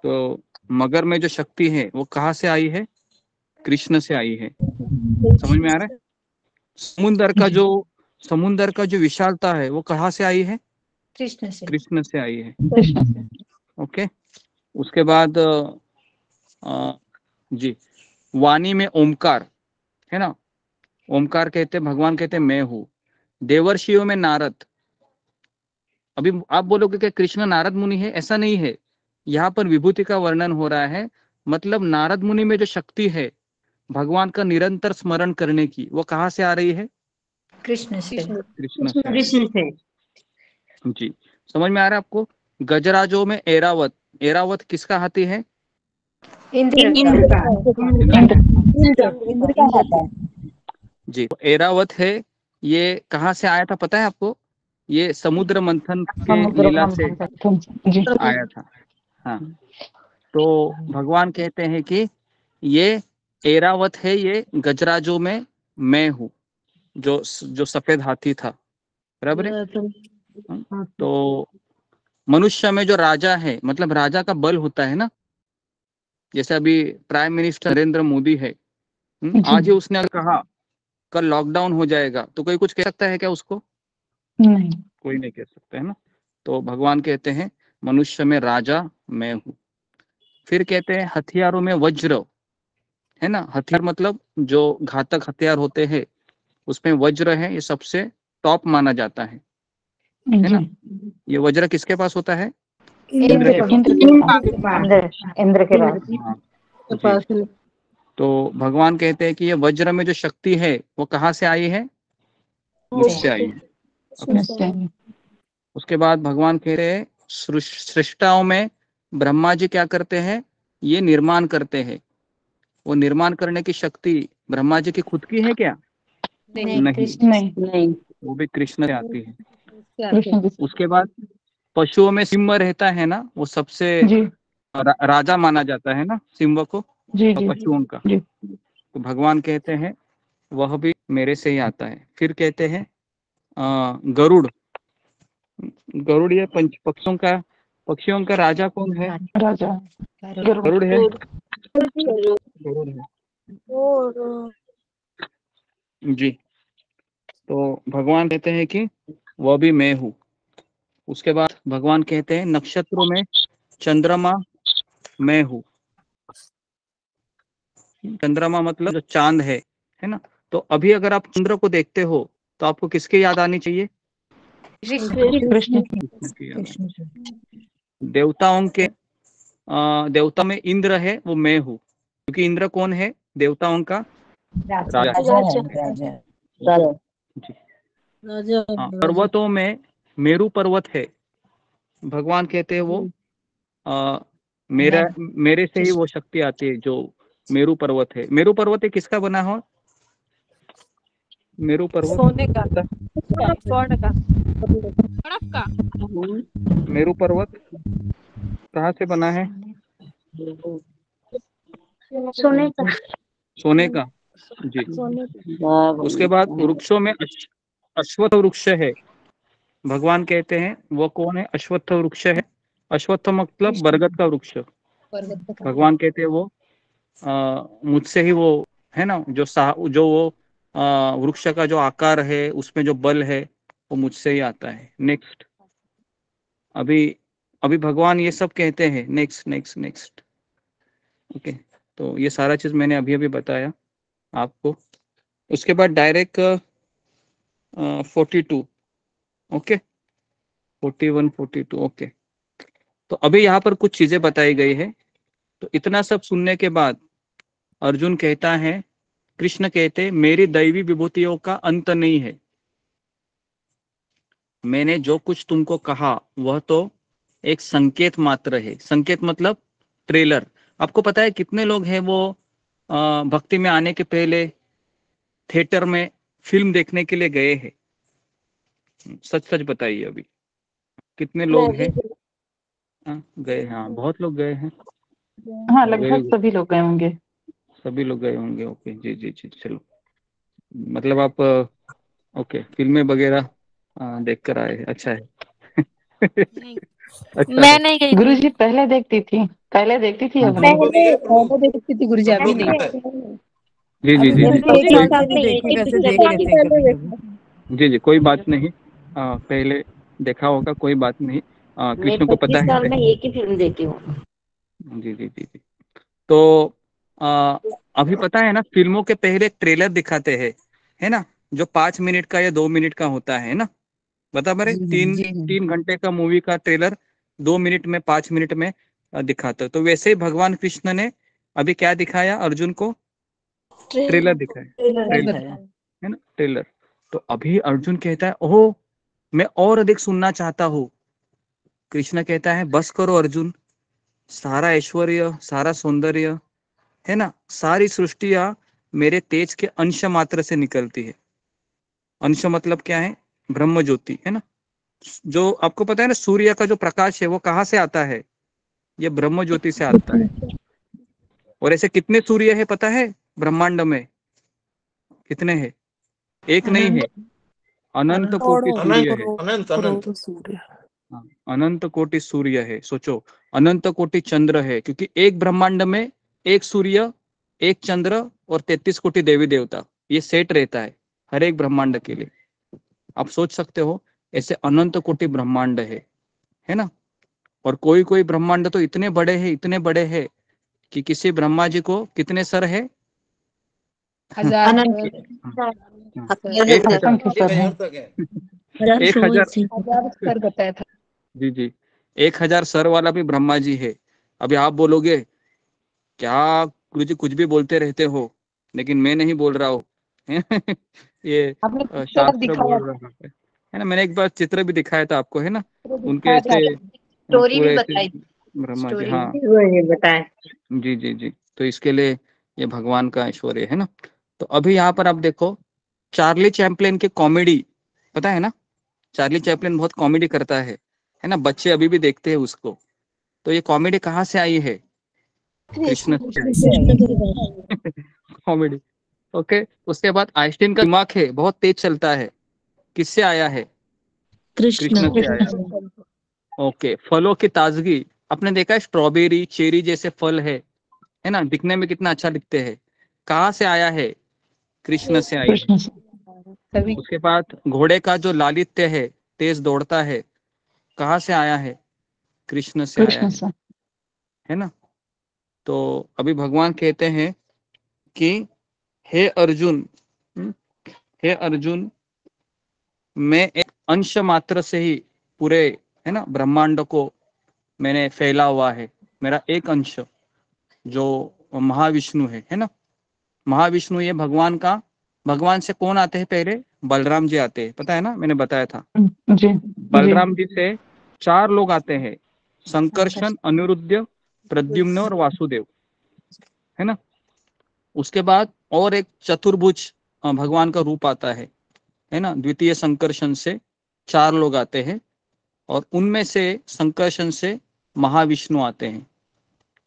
तो मगर में जो शक्ति है वो कहाँ से आई है, कृष्ण से आई है। समझ में आ रहा है। समुंदर का जो विशालता है वो कहाँ से आई है, कृष्ण से आई है। ओके, उसके बाद जी, वाणी में ओमकार है ना, ओमकार कहते भगवान कहते मैं हूँ। देवर्षियों में नारद। अभी आप बोलोगे कि कृष्ण नारद मुनि है, ऐसा नहीं है, यहाँ पर विभूति का वर्णन हो रहा है। मतलब नारद मुनि में जो शक्ति है भगवान का निरंतर स्मरण करने की, वो कहाँ से आ रही है, कृष्ण से जी। समझ में आ रहा है आपको। गजराजों में ऐरावत। ऐरावत किसका हाथी है, जी, ऐरावत है। ये कहाँ से आया था पता है आपको, ये समुद्र मंथन के समुद्र लीला से मंथन जी आया था। हाँ, तो भगवान कहते हैं कि ये ऐरावत है, ये गजराजों में मैं हूँ, जो सफेद हाथी था, बराबर है। तो मनुष्य में जो राजा है, मतलब राजा का बल होता है ना, जैसे अभी प्राइम मिनिस्टर नरेंद्र मोदी है, आज ही उसने कहा कल लॉकडाउन हो जाएगा, तो कोई कुछ कह सकता है क्या उसको? नहीं, कोई नहीं कह सकता है ना। तो भगवान कहते हैं मनुष्य में राजा मैं हूँ। फिर कहते हैं हथियारों में वज्र है ना, हथियार मतलब जो घातक हथियार होते हैं उसमें वज्र है, ये सबसे टॉप माना जाता है ना। ये वज्र किसके पास होता है? इंद्र के पास। इंद्र के पास। जी। तो भगवान कहते हैं कि ये वज्र में जो शक्ति है वो कहाँ से आई है? मुझसे आई है। उसके बाद भगवान कह रहे हैं सृष्टाओं में ब्रह्मा जी क्या करते हैं? ये निर्माण करते हैं। वो निर्माण करने की शक्ति ब्रह्मा जी की खुद की है क्या? नहीं, वो भी कृष्ण से आती है। उसके बाद पशुओं में सिंह रहता है ना, वो सबसे राजा माना जाता है ना सिंह को, पशुओं का। तो भगवान कहते हैं वह भी मेरे से ही आता है। फिर कहते हैं गरुड़, ये पक्षियों का राजा कौन है? राजा गरुड़ है। गरुड़ है जी। तो भगवान कहते हैं कि वह भी मैं हूँ। उसके बाद भगवान कहते हैं नक्षत्रों में चंद्रमा मैं हूँ। चंद्रमा मतलब जो चांद है ना। तो अभी अगर आप चंद्र को देखते हो तो आपको किसकी याद आनी चाहिए? कृष्ण। देवताओं के देवता में इंद्र है, वो मैं हूँ, क्योंकि इंद्र कौन है? देवताओं का राजा। पर्वतों में मेरु पर्वत है। भगवान कहते हैं वो मेरे से ही वो शक्ति आती है जो मेरु पर्वत है। मेरु पर्वत किसका बना हो? मेरु पर्वत सोने का, स्वर्ण का, बर्फ का। मेरु पर्वत कहाँ से बना है? सोने का जी। उसके बाद वृक्षों में अश्वत्थ वृक्ष है। भगवान कहते हैं वो कौन है? अश्वत्थ वृक्ष है। अश्वत्थ मतलब बरगद का वृक्ष। भगवान कहते हैं वो मुझसे ही वो है ना, जो वो वृक्ष का जो आकार है उसमें जो बल है वो मुझसे ही आता है। नेक्स्ट, अभी भगवान ये सब कहते हैं। Next okay. तो ये सारा चीज मैंने अभी अभी बताया आपको। उसके बाद डायरेक्ट 42 ओके, 41 42 ओके। तो अभी यहाँ पर कुछ चीजें बताई गई है। तो इतना सब सुनने के बाद अर्जुन कहता है, कृष्ण कहते मेरी दैवी विभूतियों का अंत नहीं है। मैंने जो कुछ तुमको कहा वह तो एक संकेत मात्र है। संकेत मतलब ट्रेलर। आपको पता है कितने लोग हैं वो भक्ति में आने के पहले थिएटर में फिल्म देखने के लिए गए हैं? सच बताइए अभी कितने लोग हैं गए? हाँ, बहुत लोग गए हैं। हाँ, लगभग सभी लोग गए होंगे। सभी लोग गए होंगे। ओके जी। चलो, मतलब आप ओके फिल्में वगैरह देख कर आए। अच्छा है। अच्छा मैं नहीं गई। गुरुजी पहले देखती थी पहले देखती थी, गुरुजी, अभी नहीं। जी कोई बात नहीं। पहले देखा होगा, कोई बात नहीं। कृष्ण को पता है। मैं एक ही फिल्म देखी हूँ। जी। तो अभी पता है ना, फिल्मों के पहले ट्रेलर दिखाते हैं, है ना, जो 5 मिनट का या 2 मिनट का होता है ना। बता मेरे 3 घंटे का मूवी का ट्रेलर 2 मिनट में 5 मिनट में दिखाता है। तो वैसे ही भगवान कृष्ण ने अभी क्या दिखाया अर्जुन को? ट्रेलर दिखाया है ना, ट्रेलर। तो अभी अर्जुन कहता है ओह मैं और अधिक सुनना चाहता हूँ। कृष्ण कहता है बस करो अर्जुन, सारा ऐश्वर्य, सारा सौंदर्य है ना, सारी सृष्टियां मेरे तेज के अंश मात्र से निकलती है। अंश मतलब क्या है? ब्रह्म ज्योति है ना। जो आपको पता है ना, सूर्य का जो प्रकाश है वो कहाँ से आता है? ये ब्रह्म ज्योति से आता है। और ऐसे कितने सूर्य है पता है ब्रह्मांड में? कितने हैं? एक नहीं है, अनंत कोटि सूर्य है। अनंत कोटि सूर्य है। सोचो, अनंत कोटि चंद्र है, क्योंकि एक ब्रह्मांड में एक सूर्य, एक चंद्र और 33 कोटि देवी देवता, ये सेट रहता है हर एक ब्रह्मांड के लिए। आप सोच सकते हो, ऐसे अनंत कोटि ब्रह्मांड है ना। और कोई कोई ब्रह्मांड तो इतने बड़े हैं, इतने बड़े हैं कि किसी ब्रह्मा जी को कितने सर है? 1000 सर बताया था। जी 1000 सर वाला भी ब्रह्मा जी है। अभी आप बोलोगे क्या गुरु जी कुछ भी बोलते रहते हो, लेकिन मैं नहीं बोल रहा हूँ ये शास्त्र बोल रहा है ना। मैंने एक बार चित्र भी दिखाया था आपको, है ना, उनके ऐसे स्टोरी भी बताई, ब्रह्मा जी। हाँ बताए। जी। तो इसके लिए ये भगवान का ऐश्वर्य है ना। तो अभी यहाँ पर आप देखो, चार्ली चैपलिन की कॉमेडी पता है ना? चार्ली चैपलिन बहुत कॉमेडी करता है ना, बच्चे अभी भी देखते हैं उसको। तो ये कॉमेडी कहाँ से आई है? कृष्ण कॉमेडी। ओके, उसके बाद आइंस्टीन का दिमाग है, बहुत तेज चलता है, किससे आया है? कृष्ण से आया। ओके, फलों की ताजगी, आपने देखा है स्ट्रॉबेरी, चेरी जैसे फल है ना, दिखने में कितना अच्छा दिखते हैं, कहाँ से आया है? कृष्ण से आया है। उसके बाद घोड़े का जो लालित्य है, तेज दौड़ता है, कहाँ से आया है? कृष्ण से आया है ना। तो अभी भगवान कहते हैं कि हे अर्जुन, हे अर्जुन, मैं एक अंश मात्र से ही पूरे है ना ब्रह्मांड को मैंने फैला हुआ है। मेरा एक अंश जो महाविष्णु है ना। महाविष्णु ये भगवान का, भगवान से कौन आते हैं पहले? बलराम जी आते हैं, पता है ना, मैंने बताया था। बलराम जी से 4 लोग आते हैं, संकर्षण, अनिरुद्ध, प्रद्युम्न और वासुदेव, है ना। उसके बाद और एक चतुर्भुज भगवान का रूप आता है ना। द्वितीय संकर्षण से 4 लोग आते हैं, और उनमें से संकर्षण से महाविष्णु आते हैं।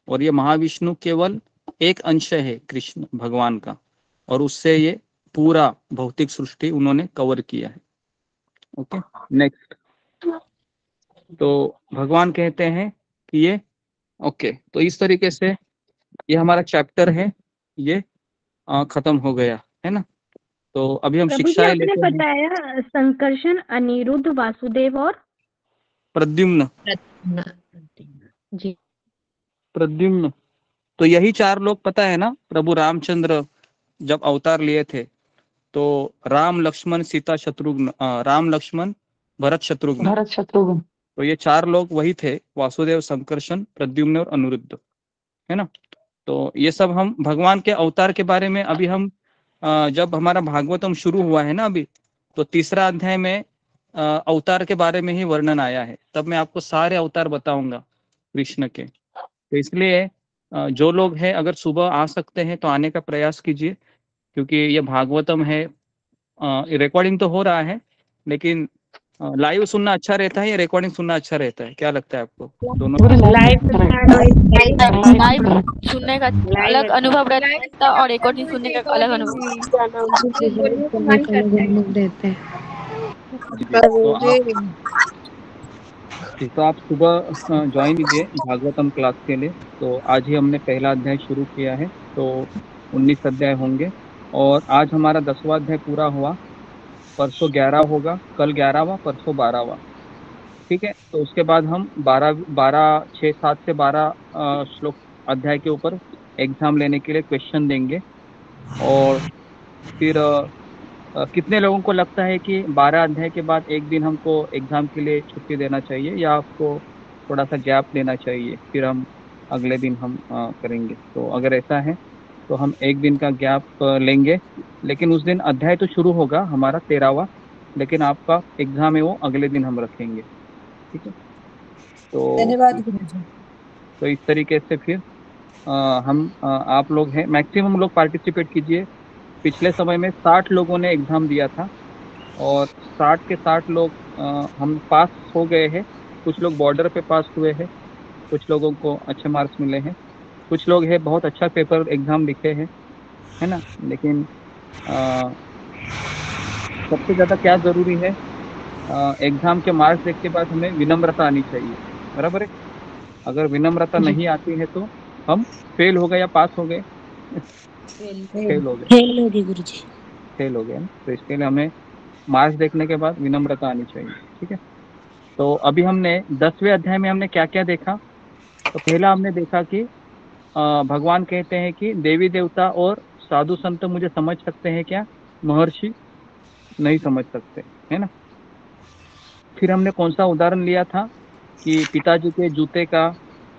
और ये महाविष्णु केवल एक अंश है कृष्ण भगवान का, और उससे ये पूरा भौतिक सृष्टि उन्होंने कवर किया है। Okay, next. तो भगवान कहते हैं कि ये ओके, तो इस तरीके से ये हमारा चैप्टर है, ये खत्म हो गया है ना। तो अभी हम शिक्षाएं लेते हैं। बताया संकर्षण, अनिरुद्ध, वासुदेव और प्रद्युम्न जी। प्रद्युम्न, तो यही 4 लोग पता है ना। प्रभु रामचंद्र जब अवतार लिए थे, तो राम लक्ष्मण सीता शत्रुघ्न, राम लक्ष्मण भरत शत्रुघ्न, तो ये 4 लोग वही थे, वासुदेव, संकर्षण, प्रद्युम्न और अनिरुद्ध, है ना। तो ये सब हम भगवान के अवतार के बारे में अभी हम जब हमारा भागवतम शुरू हुआ है ना अभी, तो 3रा अध्याय में अवतार के बारे में ही वर्णन आया है। तब मैं आपको सारे अवतार बताऊंगा कृष्ण के। तो इसलिए जो लोग हैं, अगर सुबह आ सकते हैं तो आने का प्रयास कीजिए, क्योंकि ये भागवतम है। रिकॉर्डिंग तो हो रहा है, लेकिन लाइव सुनना अच्छा रहता है या रिकॉर्डिंग सुनना अच्छा रहता है? क्या लगता है आपको? दोनों लाइव सुनने का अलग अनुभव रहता है और रिकॉर्डिंग सुनने का अलग अनुभव रहता है। तो आप सुबह ज्वाइन कीजिए भागवतम क्लास के लिए। तो आज ही हमने पहला अध्याय शुरू किया है, तो 19 अध्याय होंगे, और आज हमारा 10वां अध्याय पूरा हुआ। परसों 11 होगा, कल 11वां, परसों 12वां, ठीक है। तो उसके बाद हम 7 से 12 श्लोक अध्याय के ऊपर एग्जाम लेने के लिए क्वेश्चन देंगे। और फिर कितने लोगों को लगता है कि 12 अध्याय के बाद एक दिन हमको एग्जाम के लिए छुट्टी देना चाहिए, या आपको थोड़ा सा गैप देना चाहिए, फिर हम अगले दिन हम करेंगे? तो अगर ऐसा है तो हम एक दिन का गैप लेंगे, लेकिन उस दिन अध्याय तो शुरू होगा हमारा 13वां, लेकिन आपका एग्जाम है वो अगले दिन हम रखेंगे, ठीक है। तो धन्यवाद। तो इस तरीके से फिर हम आप लोग हैं, मैक्सिमम लोग पार्टिसिपेट कीजिए। पिछले समय में 60 लोगों ने एग्जाम दिया था, और 60 के 60 लोग हम पास हो गए हैं। कुछ लोग बॉर्डर पे पास हुए हैं, कुछ लोगों को अच्छे मार्क्स मिले हैं, कुछ लोग है बहुत अच्छा पेपर एग्जाम लिखे हैं, है ना। लेकिन सबसे ज्यादा क्या जरूरी है, एग्जाम के मार्क्स देख के बाद हमें विनम्रता आनी चाहिए, बराबर है। अगर विनम्रता नहीं आती है तो हम फेल हो गए या पास हो गए, फेल हो गए, फेल हो गए गुरुजी। फेल हो गए ना। तो इसके लिए हमें मार्क्स देखने के बाद विनम्रता आनी चाहिए, ठीक है। तो अभी हमने 10वें अध्याय में हमने क्या क्या देखा। तो पहला हमने देखा कि भगवान कहते हैं कि देवी देवता और साधु संत मुझे समझ सकते हैं क्या, महर्षि नहीं समझ सकते, है ना। फिर हमने कौन सा उदाहरण लिया था कि पिताजी के जूते का,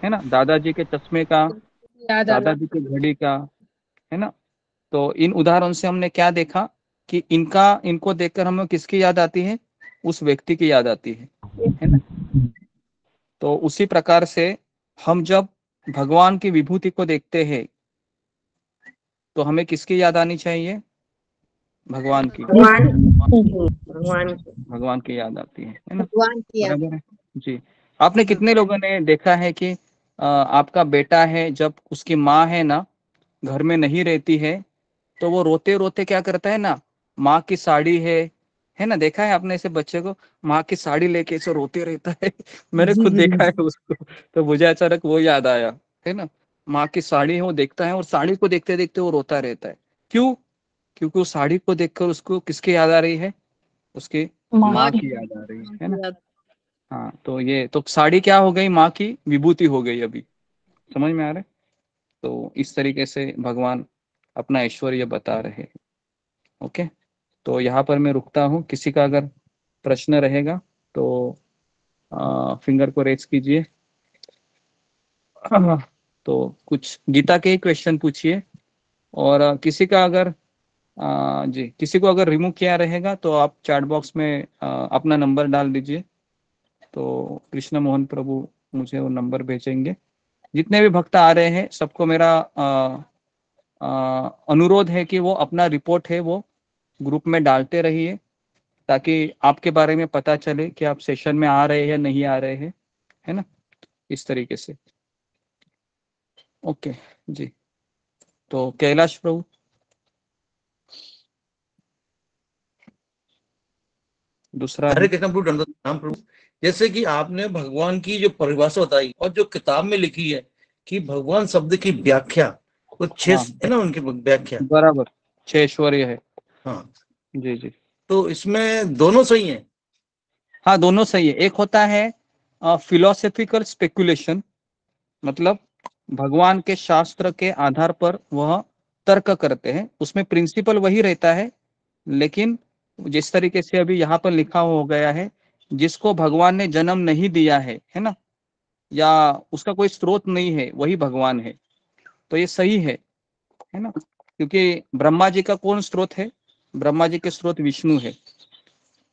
है ना, दादाजी के चश्मे का, दादाजी की घड़ी का, है ना। तो इन उदाहरण से हमने क्या देखा कि इनको देखकर हमें किसकी याद आती है, उस व्यक्ति की याद आती है ना। तो उसी प्रकार से हम जब भगवान की विभूति को देखते हैं तो हमें किसकी याद आनी चाहिए, भगवान की, भगवान की याद आती है ना, बराबर है जी। आपने कितने लोगों ने देखा है कि आपका बेटा है, जब उसकी माँ है ना घर में नहीं रहती है तो वो रोते रोते क्या करता है ना, माँ की साड़ी है ना, देखा है आपने ऐसे बच्चे को, माँ की साड़ी लेके ऐसे रोते रहता है मैंने खुद देखा है उसको। तो मुझे अचानक वो याद आया, है ना। माँ की साड़ी है, वो देखता है और साड़ी को देखते देखते वो रोता रहता है। क्यों? क्योंकि उस साड़ी को देखकर उसको किसकी याद आ रही है, उसकी माँ की याद आ रही है ना। हाँ, तो ये तो साड़ी क्या हो गई, माँ की विभूति हो गई। अभी समझ में आ रहा है। तो इस तरीके से भगवान अपना ऐश्वर्य बता रहे हैं। ओके, तो यहाँ पर मैं रुकता हूँ। किसी का अगर प्रश्न रहेगा तो फिंगर को रेज कीजिए। तो कुछ गीता के ही क्वेश्चन पूछिए, और किसी का अगर जी किसी को अगर रिमूव किया रहेगा तो आप चैट बॉक्स में अपना नंबर डाल दीजिए, तो कृष्ण मोहन प्रभु मुझे वो नंबर भेजेंगे। जितने भी भक्त आ रहे हैं सबको मेरा अनुरोध है कि वो अपना रिपोर्ट है वो ग्रुप में डालते रहिए, ताकि आपके बारे में पता चले कि आप सेशन में आ रहे हैं या नहीं आ रहे हैं, है ना, इस तरीके से। ओके जी, तो कैलाश प्रभु। दूसरा हरे कृष्ण प्रभु, दंडवत प्रणाम प्रभु। जैसे कि आपने भगवान की जो परिभाषा बताई और जो किताब में लिखी है कि भगवान शब्द की व्याख्या, तो 6 है ना उनकी व्याख्या, बराबर 6 ऐश्वर्य है। हाँ जी जी, तो इसमें दोनों सही हैं। हाँ दोनों सही है। एक होता है फिलोसॉफिकल स्पेकुलेशन, मतलब भगवान के शास्त्र के आधार पर वह तर्क करते हैं, उसमें प्रिंसिपल वही रहता है, लेकिन जिस तरीके से अभी यहाँ पर लिखा हो गया है, जिसको भगवान ने जन्म नहीं दिया है ना, या उसका कोई स्रोत नहीं है, वही भगवान है। तो ये सही है ना, क्योंकि ब्रह्मा जी का कौन स्रोत है, ब्रह्मा जी के स्रोत विष्णु है।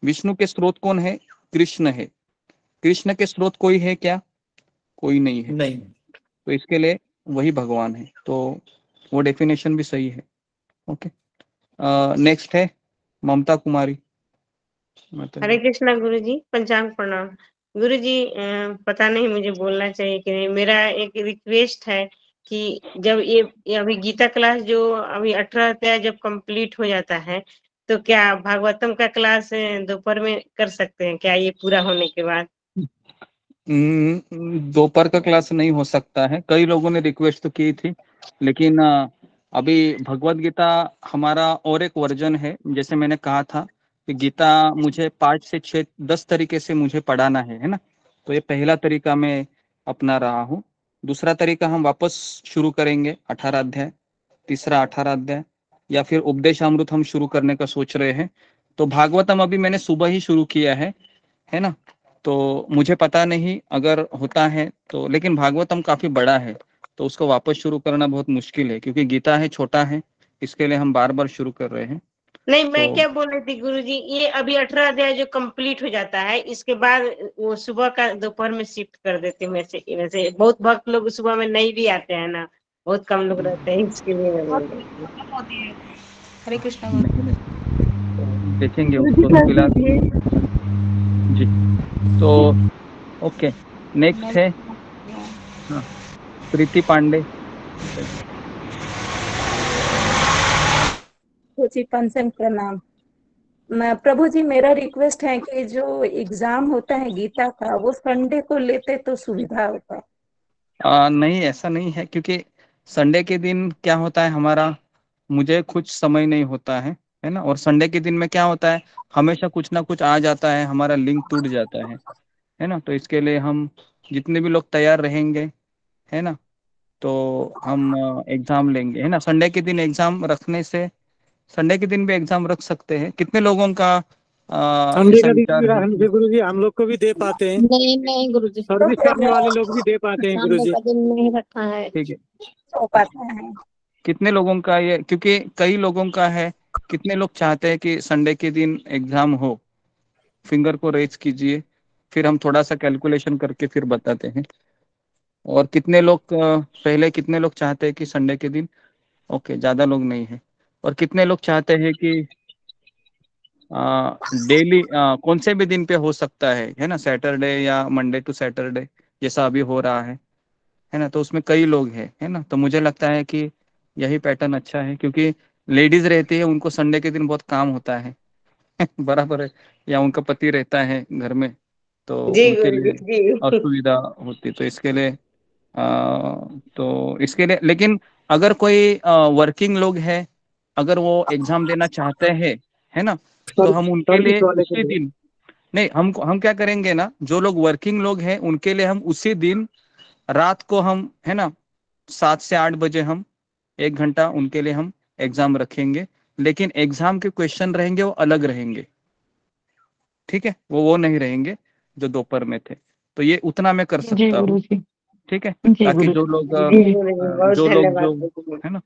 विष्णु के स्रोत कौन है, कृष्ण है। कृष्ण के स्रोत कोई है क्या, कोई नहीं है। नहीं, तो इसके लिए वही भगवान है, तो वो डेफिनेशन भी सही है। ओके, नेक्स्ट है ममता कुमारी। हरे कृष्णा गुरुजी, पंचांग प्रणाम। गुरुजी, पता नहीं मुझे बोलना चाहिए कि नहीं, मेरा एक रिक्वेस्ट है कि जब ये अभी गीता क्लास जो अभी 18 अध्याय जब कंप्लीट हो जाता है तो क्या भागवतम का क्लास दोपहर में कर सकते हैं क्या, ये पूरा होने के बाद? दोपहर का क्लास नहीं हो सकता है, कई लोगों ने रिक्वेस्ट तो की थी, लेकिन अभी भगवत गीता हमारा और एक वर्जन है। जैसे मैंने कहा था कि गीता मुझे 5 से 6 10 तरीके से मुझे पढ़ाना है ना। तो ये पहला तरीका मैं अपना रहा हूँ। दूसरा तरीका हम वापस शुरू करेंगे 18 अध्याय, तीसरा 18 अध्याय, या फिर उपदेशामृत हम शुरू करने का सोच रहे हैं। तो भागवतम अभी मैंने सुबह ही शुरू किया है ना। तो मुझे पता नहीं अगर होता है तो, लेकिन भागवतम काफी बड़ा है तो उसको वापस शुरू करना बहुत मुश्किल है, क्योंकि गीता है छोटा है, इसके लिए हम बार बार शुरू कर रहे हैं। नहीं, मैं क्या बोल रही थी गुरुजी, ये अभी 18 अध्याय जो कंप्लीट हो जाता है इसके बाद वो सुबह का दोपहर में शिफ्ट कर देते हैं। वैसे बहुत भक्त लोग सुबह में नहीं भी आते हैं ना, बहुत कम लोग रहते हैं, इसके लिए मैं बोल रही थी। हरे कृष्णा। देखेंगे उसको तो फिलहाल जी। तो ओके, नेक्स्ट है हाँ, प्रीति पांडे। जी पंचम प्रणाम। प्रभु जी मेरा रिक्वेस्ट है कि जो एग्जाम होता है गीता का वो संडे को लेते तो सुविधा होता। नहीं, ऐसा नहीं है, क्योंकि संडे के दिन क्या होता है हमारा, मुझे कुछ समय नहीं होता है ना। और संडे के दिन में क्या होता है, हमेशा कुछ ना कुछ आ जाता है, हमारा लिंक टूट जाता है ना। तो इसके लिए हम जितने भी लोग तैयार रहेंगे, है ना, तो हम एग्जाम लेंगे, है ना। संडे के दिन एग्जाम रखने से, संडे के दिन भी एग्जाम रख सकते हैं। कितने लोगों का संडे ऐसा का दिन विचार भी है? रखने से गुरुजी हम लोग को भी दे पाते हैं, नहीं गुरुजी, सर्विस करने वाले लोग भी दे पाते हैं संडे गुरुजी। का दिन नहीं रखा है। ठीक है, हो पाता है। कितने लोगों का ये, क्योंकि कई लोगों का है, कितने लोग चाहते हैं कि संडे के दिन एग्जाम हो, फिंगर को रेज कीजिए, फिर हम थोड़ा सा कैलकुलेशन करके फिर बताते हैं। और कितने लोग पहले कितने लोग चाहते हैं कि संडे के दिन, ओके ज्यादा लोग नहीं है। और कितने लोग चाहते हैं कि डेली कौन से भी दिन पे हो सकता है ना, सैटरडे या मंडे टू सैटरडे जैसा अभी हो रहा है ना। तो उसमें कई लोग हैं, है ना। तो मुझे लगता है कि यही पैटर्न अच्छा है, क्योंकि लेडीज रहती है, उनको संडे के दिन बहुत काम होता है बराबर है, या उनका पति रहता है घर में, तो जी उनके गुरुजी लिए जी। असुविधा होती। तो इसके लिए तो इसके लिए, लेकिन अगर कोई वर्किंग लोग है, अगर वो एग्जाम देना चाहते हैं, है ना, तो हम उनके सर्विस लिए वाले के उसी लिए दिन, नहीं हम क्या करेंगे ना, जो लोग वर्किंग लोग हैं उनके लिए हम उसी दिन रात को हम, है ना, 7 से 8 बजे हम 1 घंटा उनके लिए हम एग्जाम रखेंगे। लेकिन एग्जाम के क्वेश्चन रहेंगे वो अलग रहेंगे, ठीक है, वो नहीं रहेंगे जो दोपहर में थे। तो ये उतना मैं कर जी सकता हूँ, गुरुजी। ठीक है, जी ताकि गुरुजी। जो लोग जी गुरुजी, बहुत जो लोग धन्यवाद जो, गुरुजी। है ना,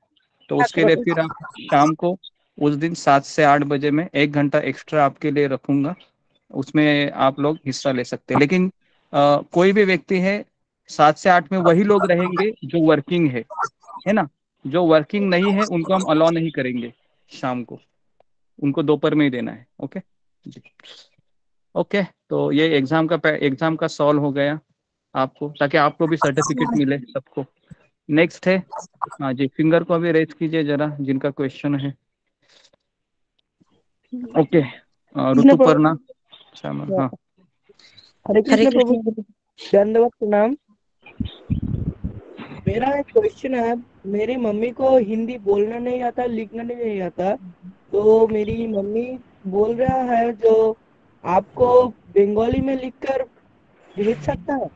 तो उसके लिए फिर आप शाम को उस दिन 7 से 8 बजे में 1 घंटा एक्स्ट्रा आपके लिए रखूंगा, उसमें आप लोग हिस्सा ले सकते हैं। लेकिन कोई भी व्यक्ति है 7 से 8 में वही लोग रहेंगे जो वर्किंग है ना। जो वर्किंग नहीं है उनको हम अलाउ नहीं करेंगे शाम को, उनको दोपहर में ही देना है। ओके जी, ओके। तो ये एग्जाम का सॉल्व हो गया आपको, ताकि आपको भी सर्टिफिकेट मिले सबको। नेक्स्ट है, हाँ जी, फिंगर को अभी रेज कीजिए जरा जिनका क्वेश्चन है। ओके, ऋतुपर्णा श्यामल, हाँ। हरे कृष्ण प्रभु, दंडवत प्रणाम। मेरा एक क्वेश्चन है, मेरी मम्मी को हिंदी बोलना नहीं आता, लिखना नहीं आता, तो मेरी मम्मी बोल रहा है जो आपको बंगाली में लिखकर भेज सकता है।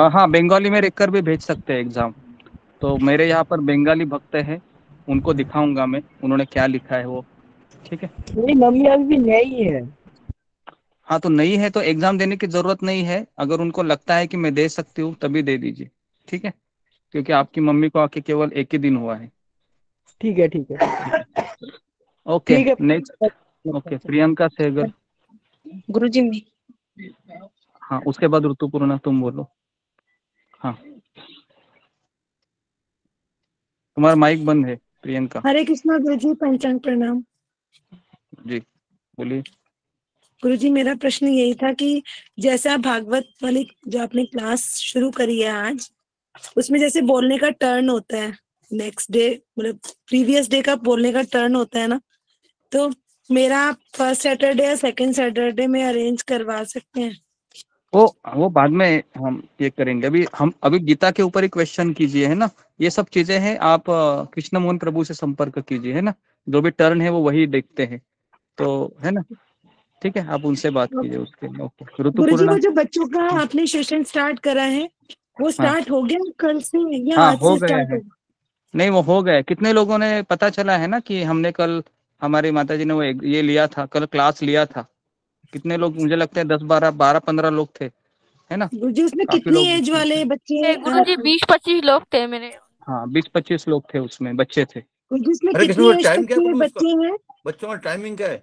हाँ, बंगाली में लिखकर भी भेज सकते हैं एग्जाम। तो मेरे यहाँ पर बंगाली भक्त है, उनको दिखाऊंगा मैं उन्होंने क्या लिखा है वो, ठीक है। मेरी मम्मी अभी भी नई है। हाँ, तो नहीं है तो एग्जाम देने की जरूरत नहीं है। अगर उनको लगता है कि मैं दे सकती हूँ तभी दे दीजिए, ठीक है, क्योंकि आपकी मम्मी को आके केवल 1 ही दिन हुआ है। ठीक है ठीक है ओके, ठीक है। Next, okay, Priyanka Sehgal. गुरुजी में हाँ, उसके बाद ऋतुपूर्णा तुम बोलो। हाँ, तुम्हारा माइक बंद है प्रियंका हरे कृष्णा गुरुजी, पंचांग प्रणाम। जी, बोलिए। गुरुजी मेरा प्रश्न यही था कि जैसे आप भागवत वाली जो आपने क्लास शुरू करी है आज, उसमें जैसे बोलने का टर्न होता है, नेक्स्ट डे मतलब प्रीवियस डे का बोलने का टर्न होता है ना, तो मेरा फर्स्ट सैटरडे या सेकंड सैटरडे में अरेंज करवा सकते हैं? वो बाद में हम ये करेंगे। अभी गीता के ऊपर ही क्वेश्चन कीजिए, है ना। ये सब चीजें हैं, आप कृष्ण मोहन प्रभु से संपर्क कीजिए, है ना। जो भी टर्न है वो वही देखते हैं, तो है ना, ठीक है, आप उनसे बात कीजिए उसके लिए। ओके, गुरुजी ऋतुपूर्णा। वो जो बच्चों का आपने सेशन स्टार्ट करा है वो स्टार्ट हो गया कल से या हाँ, आज हो से गया स्टार्ट है, होगा? नहीं वो हो गया। कितने लोगों ने पता चला है ना कि हमने कल, हमारी माता जी ने वो ये लिया था, कल क्लास लिया था। कितने लोग, मुझे लगता है 10-12-15 लोग थे, है ना। गुरुजी उसमें काफी कितनी लोग एज वाले बच्चे? गुरुजी 20-25 लोग थे मेरे। हाँ, 20-25 लोग थे उसमें, बच्चे थे। गुरुजी उसमें अरे कितनी एज टाइम तक क्या के है बच्चे हैं? बच्चों का टाइमिंग क्या है?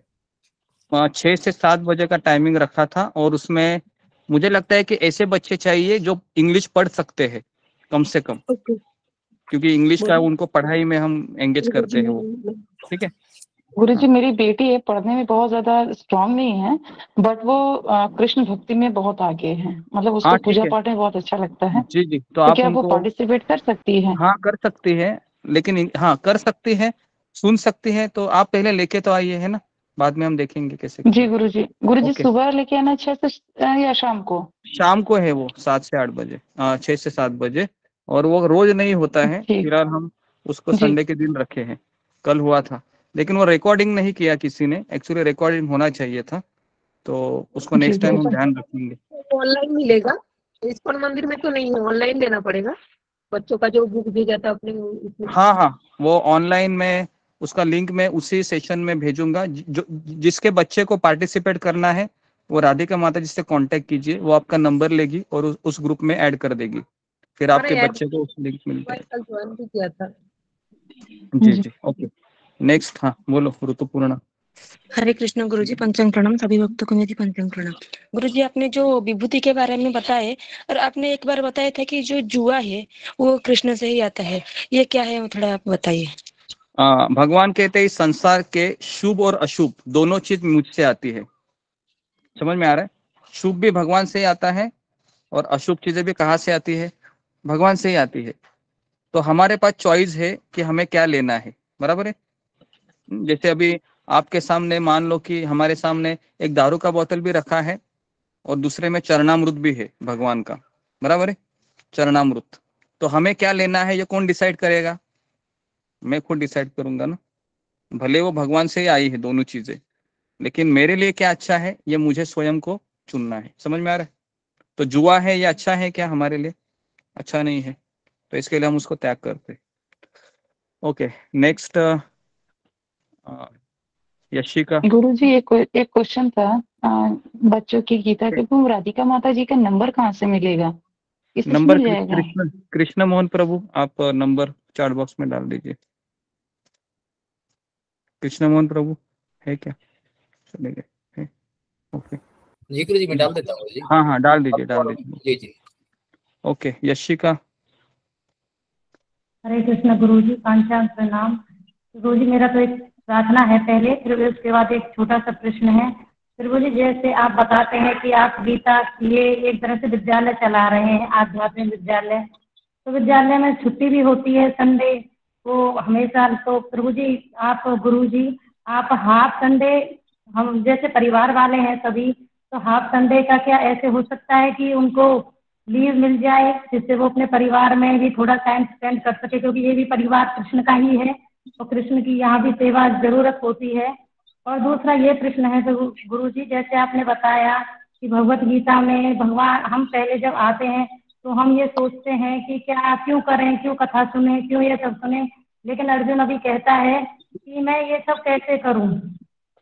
6 से 7 बजे का टाइमिंग रखा था, और उसमें मुझे लगता है कि ऐसे बच्चे चाहिए जो इंग्लिश पढ़ सकते हैं कम से कम, क्योंकि इंग्लिश का उनको पढ़ाई में हम एंगेज करते हैं वो, ठीक है। गुरुजी मेरी बेटी है, पढ़ने में बहुत ज्यादा स्ट्रांग नहीं है, बट वो कृष्ण भक्ति में बहुत आगे है, मतलब उसको हाँ ठीक पूजा है, पाठ में बहुत अच्छा लगता है। जी जी, तो तो आप क्या वो उनको, पार्टिसिपेट कर सकती है? हाँ कर सकती है, लेकिन हाँ कर सकती है, सुन सकती है, तो आप पहले लेके तो आइए, है ना, बाद में हम देखेंगे कैसे जी करें। गुरुजी। गुरुजी ओके, सुबह लेके आना 6 से या शाम को? शाम को है वो 7 से 8 बजे, 6 से 7 बजे, और वो रोज नहीं होता है, जी फिलहाल हम उसको जी संडे के दिन रखे हैं। कल हुआ था, लेकिन वो रिकॉर्डिंग नहीं किया किसी ने, एक्चुअली रिकॉर्डिंग होना चाहिए था, तो उसको जी नेक्स्ट टाइम हम गुरुजी। ध्यान रखेंगे। ऑनलाइन मिलेगा? इस्कॉन मंदिर में तो नहीं है, ऑनलाइन लेना पड़ेगा बच्चों का जो बुक भेजा था अपने उसमें। हाँ हाँ, वो ऑनलाइन में उसका लिंक मैं उसी सेशन में भेजूंगा। जो जिसके बच्चे को पार्टिसिपेट करना है वो राधिका माता जी से कांटेक्ट कीजिए, वो आपका नंबर लेगी और उस ग्रुप में ऐड कर देगी, फिर अरे आपके यार, बच्चे को उस लिंक मिल मैं जाएगा। कल ज्वाइन भी किया था। जी जी जी, ओके। नेक्स्ट, हाँ बोलो ऋतुपूर्णा। हरे कृष्ण गुरुजी, पंचांग प्रणाम सभी भक्तों को मेरी पंचांग प्रणाम। गुरुजी आपने जो विभूति के बारे में बताए, और आपने एक बार बताया था कि जो जुआ है वो कृष्ण से ही आता है, ये क्या है थोड़ा आप बताइए। भगवान कहते हैं इस संसार के शुभ और अशुभ दोनों चीज मुझसे आती है, समझ में आ रहा है? शुभ भी भगवान से ही आता है और अशुभ चीजें भी कहाँ से आती है? भगवान से ही आती है। तो हमारे पास चॉइस है कि हमें क्या लेना है, बराबर है? जैसे अभी आपके सामने मान लो कि हमारे सामने एक दारू का बोतल भी रखा है और दूसरे में चरणामृत भी है भगवान का, बराबर है? चरणामृत, तो हमें क्या लेना है ये कौन डिसाइड करेगा? मैं खुद डिसाइड करूंगा ना, भले वो भगवान से ही आई है दोनों चीजें, लेकिन मेरे लिए क्या अच्छा है ये मुझे स्वयं को चुनना है, समझ में आ रहा है? तो जुआ है ये अच्छा है क्या हमारे लिए? अच्छा नहीं है, तो इसके लिए हम उसको त्याग करते। Okay, next Yashika. गुरुजी एक क्वेश्चन था, बच्चों की गीता के, वो राधिका माता जी का नंबर कहाँ से मिलेगा? किससे नंबर मिल जाएगा? कृष्ण मोहन प्रभु, आप नंबर चैट बॉक्स में डाल दीजिए। कृष्ण मोहन प्रभु है क्या? चले गए है? ओके, जी गुरुजी मैं डाल देता हूँ जी। हाँ हाँ डाल दीजिए, डाल दीजिए। जी जी। ओके, यशिका। हरे कृष्ण गुरुजी, पंचांग प्रणाम। गुरुजी मेरा तो एक प्रार्थना है पहले, फिर उसके बाद एक छोटा सा प्रश्न है। फिर गुरुजी जैसे आप बताते हैं कि आप गीता ये एक तरह से विद्यालय चला रहे हैं, आध्यात्मिक विद्यालय, तो विद्यालय में छुट्टी भी होती है संडे को हमेशा, तो प्रभुजी आप गुरुजी आप हाफ संडे, हम जैसे परिवार वाले हैं सभी, तो हाफ संडे का क्या ऐसे हो सकता है कि उनको लीव मिल जाए, जिससे वो अपने परिवार में भी थोड़ा टाइम स्पेंड कर सके, क्योंकि ये भी परिवार कृष्ण का ही है, तो कृष्ण की यहाँ भी सेवा जरूरत होती है। और दूसरा ये प्रश्न है तो गुरुजी जैसे आपने बताया कि भगवत गीता में भगवान, हम पहले जब आते हैं तो हम ये सोचते हैं कि क्या क्यों करें, क्यों कथा सुने, क्यों ये सब सुने, लेकिन अर्जुन अभी कहता है कि मैं ये सब कैसे करूं,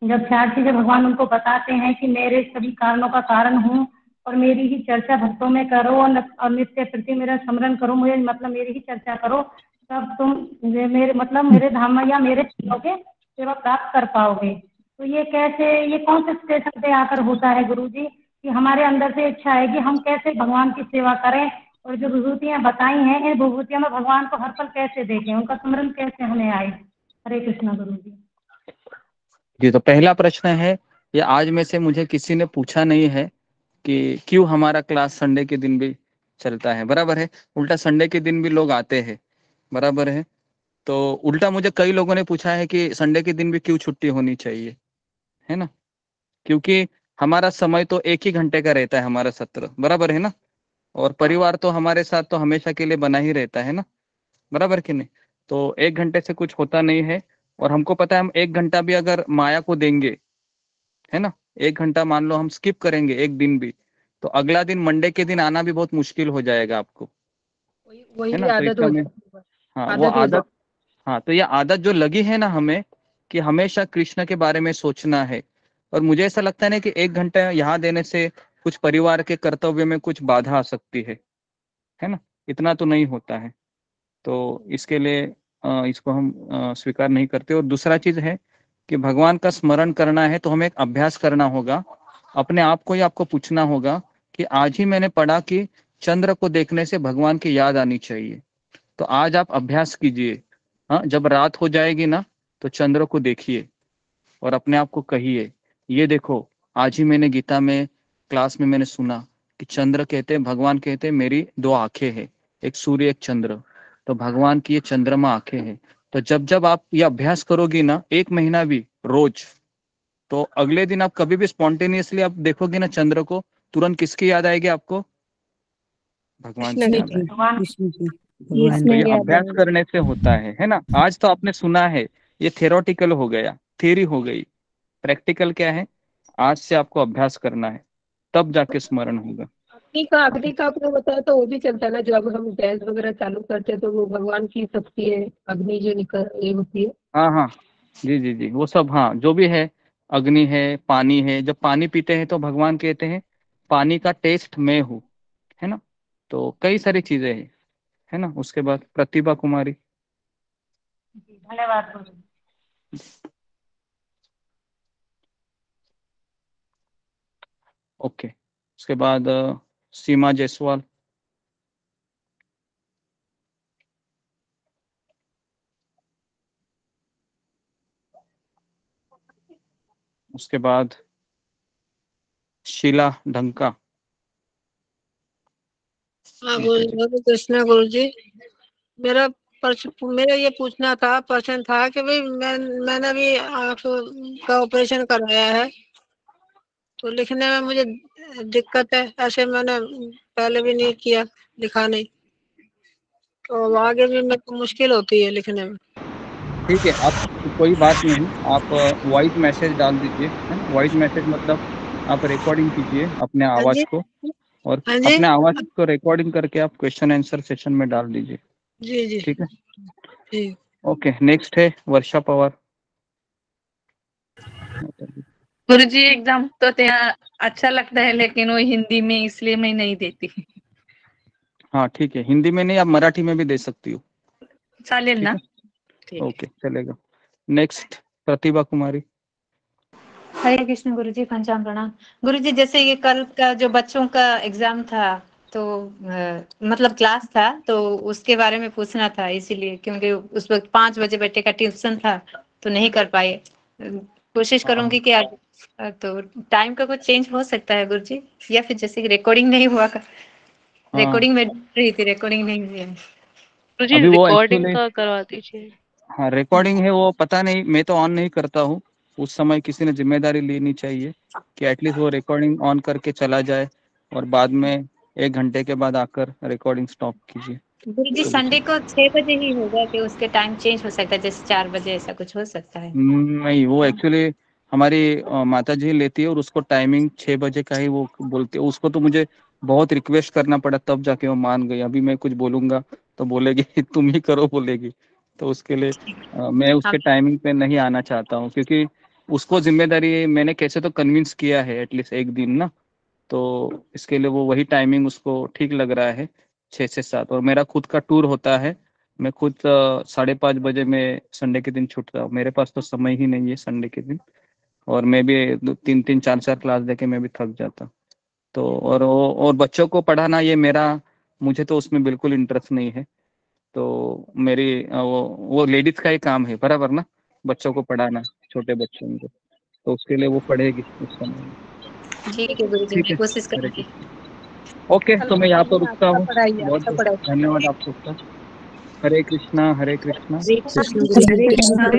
जब 4 चीजें भगवान उनको बताते हैं कि मेरे सभी कारणों का कारण हूँ और मेरी ही चर्चा भक्तों में करो और नित्य प्रति मेरा स्मरण करो, मुझे मतलब मेरी ही चर्चा करो, तब तुम मेरे मतलब मेरे धाम या मेरे चरणों के सेवा प्राप्त कर पाओगे। तो ये कैसे, ये कौन से स्टेशन पे आकर होता है गुरुजी कि हमारे अंदर से इच्छा है कि हम कैसे भगवान की सेवा करें, और जो विभूतियां बताई हैं इन विभूतियों में भगवान को हर पल कैसे देखें, उनका स्मरण कैसे हमें आए। हरे कृष्ण गुरुजी। जी, तो पहला प्रश्न है, ये आज में से मुझे किसी ने पूछा नहीं है कि क्यों हमारा क्लास संडे के दिन भी चलता है, बराबर है? उल्टा संडे के दिन भी लोग आते हैं, बराबर है? तो उल्टा मुझे कई लोगों ने पूछा है कि संडे के दिन भी क्यों छुट्टी होनी चाहिए, है ना? क्योंकि हमारा समय तो 1 ही घंटे का रहता है, हमारा सत्र, बराबर है ना? और परिवार तो हमारे साथ तो हमेशा के लिए बना ही रहता है ना, बराबर कि नहीं? तो 1 घंटे से कुछ होता नहीं है, और हमको पता है हम 1 घंटा भी अगर माया को देंगे, है ना, 1 घंटा मान लो हम स्किप करेंगे एक दिन भी, तो अगला दिन मंडे के दिन आना भी बहुत मुश्किल हो जाएगा आपको, है वही ना? तो आदत इसका हो मैं, जाती है, हाँ वो आदत हो आदत, जाती हाँ तो ये आदत जो लगी है ना हमें कि हमेशा कृष्ण के बारे में सोचना है, और मुझे ऐसा लगता है ना कि 1 घंटा यहाँ देने से कुछ परिवार के कर्तव्य में कुछ बाधा आ सकती है ना? इतना तो नहीं होता है, तो इसके लिए इसको हम स्वीकार नहीं करते। और दूसरा चीज है कि भगवान का स्मरण करना है तो हमें एक अभ्यास करना होगा, अपने आप को ही आपको पूछना होगा कि आज ही मैंने पढ़ा कि चंद्र को देखने से भगवान की याद आनी चाहिए, तो आज आप अभ्यास कीजिए, हाँ जब रात हो जाएगी ना तो चंद्र को देखिए, और अपने आप को कहिए, ये देखो आज ही मैंने गीता में क्लास में मैंने सुना कि चंद्र कहते हैं, भगवान कहते हैं मेरी 2 आंखें हैं, एक सूर्य एक चंद्र, तो भगवान की ये चंद्रमा आंखें हैं। तो जब जब आप ये अभ्यास करोगी ना 1 महीना भी रोज, तो अगले दिन आप कभी भी स्पॉन्टेनियसली आप देखोगे ना चंद्र को, तुरंत किसकी याद आएगी आपको? भगवान की याद आएगी। तो ये अभ्यास करने से होता है ना। आज तो आपने सुना है, ये थ्योरेटिकल हो गया, थ्योरी हो गई। प्रैक्टिकल क्या है? आज से आपको अभ्यास करना है, तब जाके स्मरण होगा। अग्नि का आपने बताया तो वो भी चलता है ना, जब हम गैस वगैरह चालू करते हैं तो वो भगवान की शक्ति है, अग्नि जो निकल ये होती है। हाँ जी जी जी, वो सब हाँ जो भी है, अग्नि है, पानी है। जब पानी पीते हैं तो भगवान कहते हैं पानी का टेस्ट मैं हूँ, है ना। तो कई सारी चीजें हैं, है ना। उसके बाद प्रतिभा कुमारी। धन्यवाद। ओके, उसके बाद सीमा जायसवाल। उसके बाद शीला ढंका। हाँ गुरु कृष्णा गुरु जी, मेरा ये पूछना था, प्रश्न था कि भाई मैंने भी आँख का ऑपरेशन करवाया है, तो लिखने में मुझे दिक्कत है। ऐसे मैंने पहले भी नहीं किया, लिखा नहीं, तो आगे भी मेरे को मुश्किल होती है लिखने में। ठीक है, आप कोई बात नहीं, आप वॉइस मैसेज डाल दीजिए, है ना। वॉइस मैसेज मतलब आप रिकॉर्डिंग कीजिए अपने आवाज को, और अपने आवाज को रिकॉर्डिंग करके आप क्वेश्चन आंसर सेशन में डाल दीजिए। जी जी ठीक है, जी। ओके। नेक्स्ट है वर्षा पवार। गुरुजी एग्जाम तो अच्छा लगता है, लेकिन वो हिंदी में, इसलिए मैं नहीं देती। हाँ ठीक है, हिंदी में नहीं, आप मराठी में भी दे सकती हो। चालेल ना? ओके चलेगा। नेक्स्ट प्रतिभा कुमारी। हरे कृष्ण गुरुजी, पंचांग प्रणाम। गुरुजी, जैसे ये कल का जो बच्चों का एग्जाम था, तो मतलब क्लास था, तो उसके बारे में पूछना था, इसीलिए, क्योंकि उस वक्त 5 बजे बेटे का ट्यूशन था तो नहीं कर पाए। कोशिश करूंगी कि तो टाइम का कुछ चेंज हो सकता है गुरुजी, या फिर जैसे कि रिकॉर्डिंग नहीं हुआ, रिकॉर्डिंग में रही थी, रिकॉर्डिंग नहीं हुई है। गुरुजी रिकॉर्डिंग का करवा दीजिए। हाँ रिकॉर्डिंग है वो, पता नहीं, मैं तो ऑन नहीं करता हूँ। उस समय किसी ने जिम्मेदारी लेनी चाहिए कि एटलीस्ट वो रिकॉर्डिंग ऑन करके चला जाए, और बाद में 1 घंटे के बाद आकर रिकॉर्डिंग स्टॉप कीजिए। गुरुजी संडे को 6 बजे ही होगा कि उसके टाइम चेंज हो सकता है, जैसे 4 बजे, ऐसा कुछ हो सकता है? नहीं, वो एक्चुअली हमारी माता जी लेती है, और उसको टाइमिंग 6 बजे का ही वो बोलती है। उसको तो मुझे बहुत रिक्वेस्ट करना पड़ा, तब जाके वो मान गई। अभी मैं कुछ बोलूंगा तो बोलेगी तुम ही करो, बोलेगी। तो उसके लिए मैं उसके टाइमिंग पे नहीं आना चाहता हूँ, क्योंकि उसको जिम्मेदारी मैंने कैसे तो कन्विंस किया है एटलीस्ट 1 दिन ना, तो इसके लिए वो वही टाइमिंग उसको ठीक लग रहा है, 6 से 7। और मेरा खुद का टूर होता है, मैं खुद 5:30 बजे में संडे के दिन छूटता हूँ। मेरे पास तो समय ही नहीं है संडे के दिन, और मैं भी 3-3, 4-4 क्लास देके मैं भी थक जाता। तो और बच्चों को पढ़ाना, ये मुझे तो उसमें बिल्कुल इंटरेस्ट नहीं है। तो मेरी वो लेडीज का ही काम है, बराबर ना, बच्चों को पढ़ाना, छोटे बच्चों को। तो उसके लिए वो पढ़ेगी उस समय। ठीक है गुरुजी, मैं कोशिश करूंगी। ओके, तो मैं यहाँ पर रुकता हूँ। बहुत धन्यवाद आप सबका। हरे कृष्णा हरे कृष्णा। हरे कृष्णा।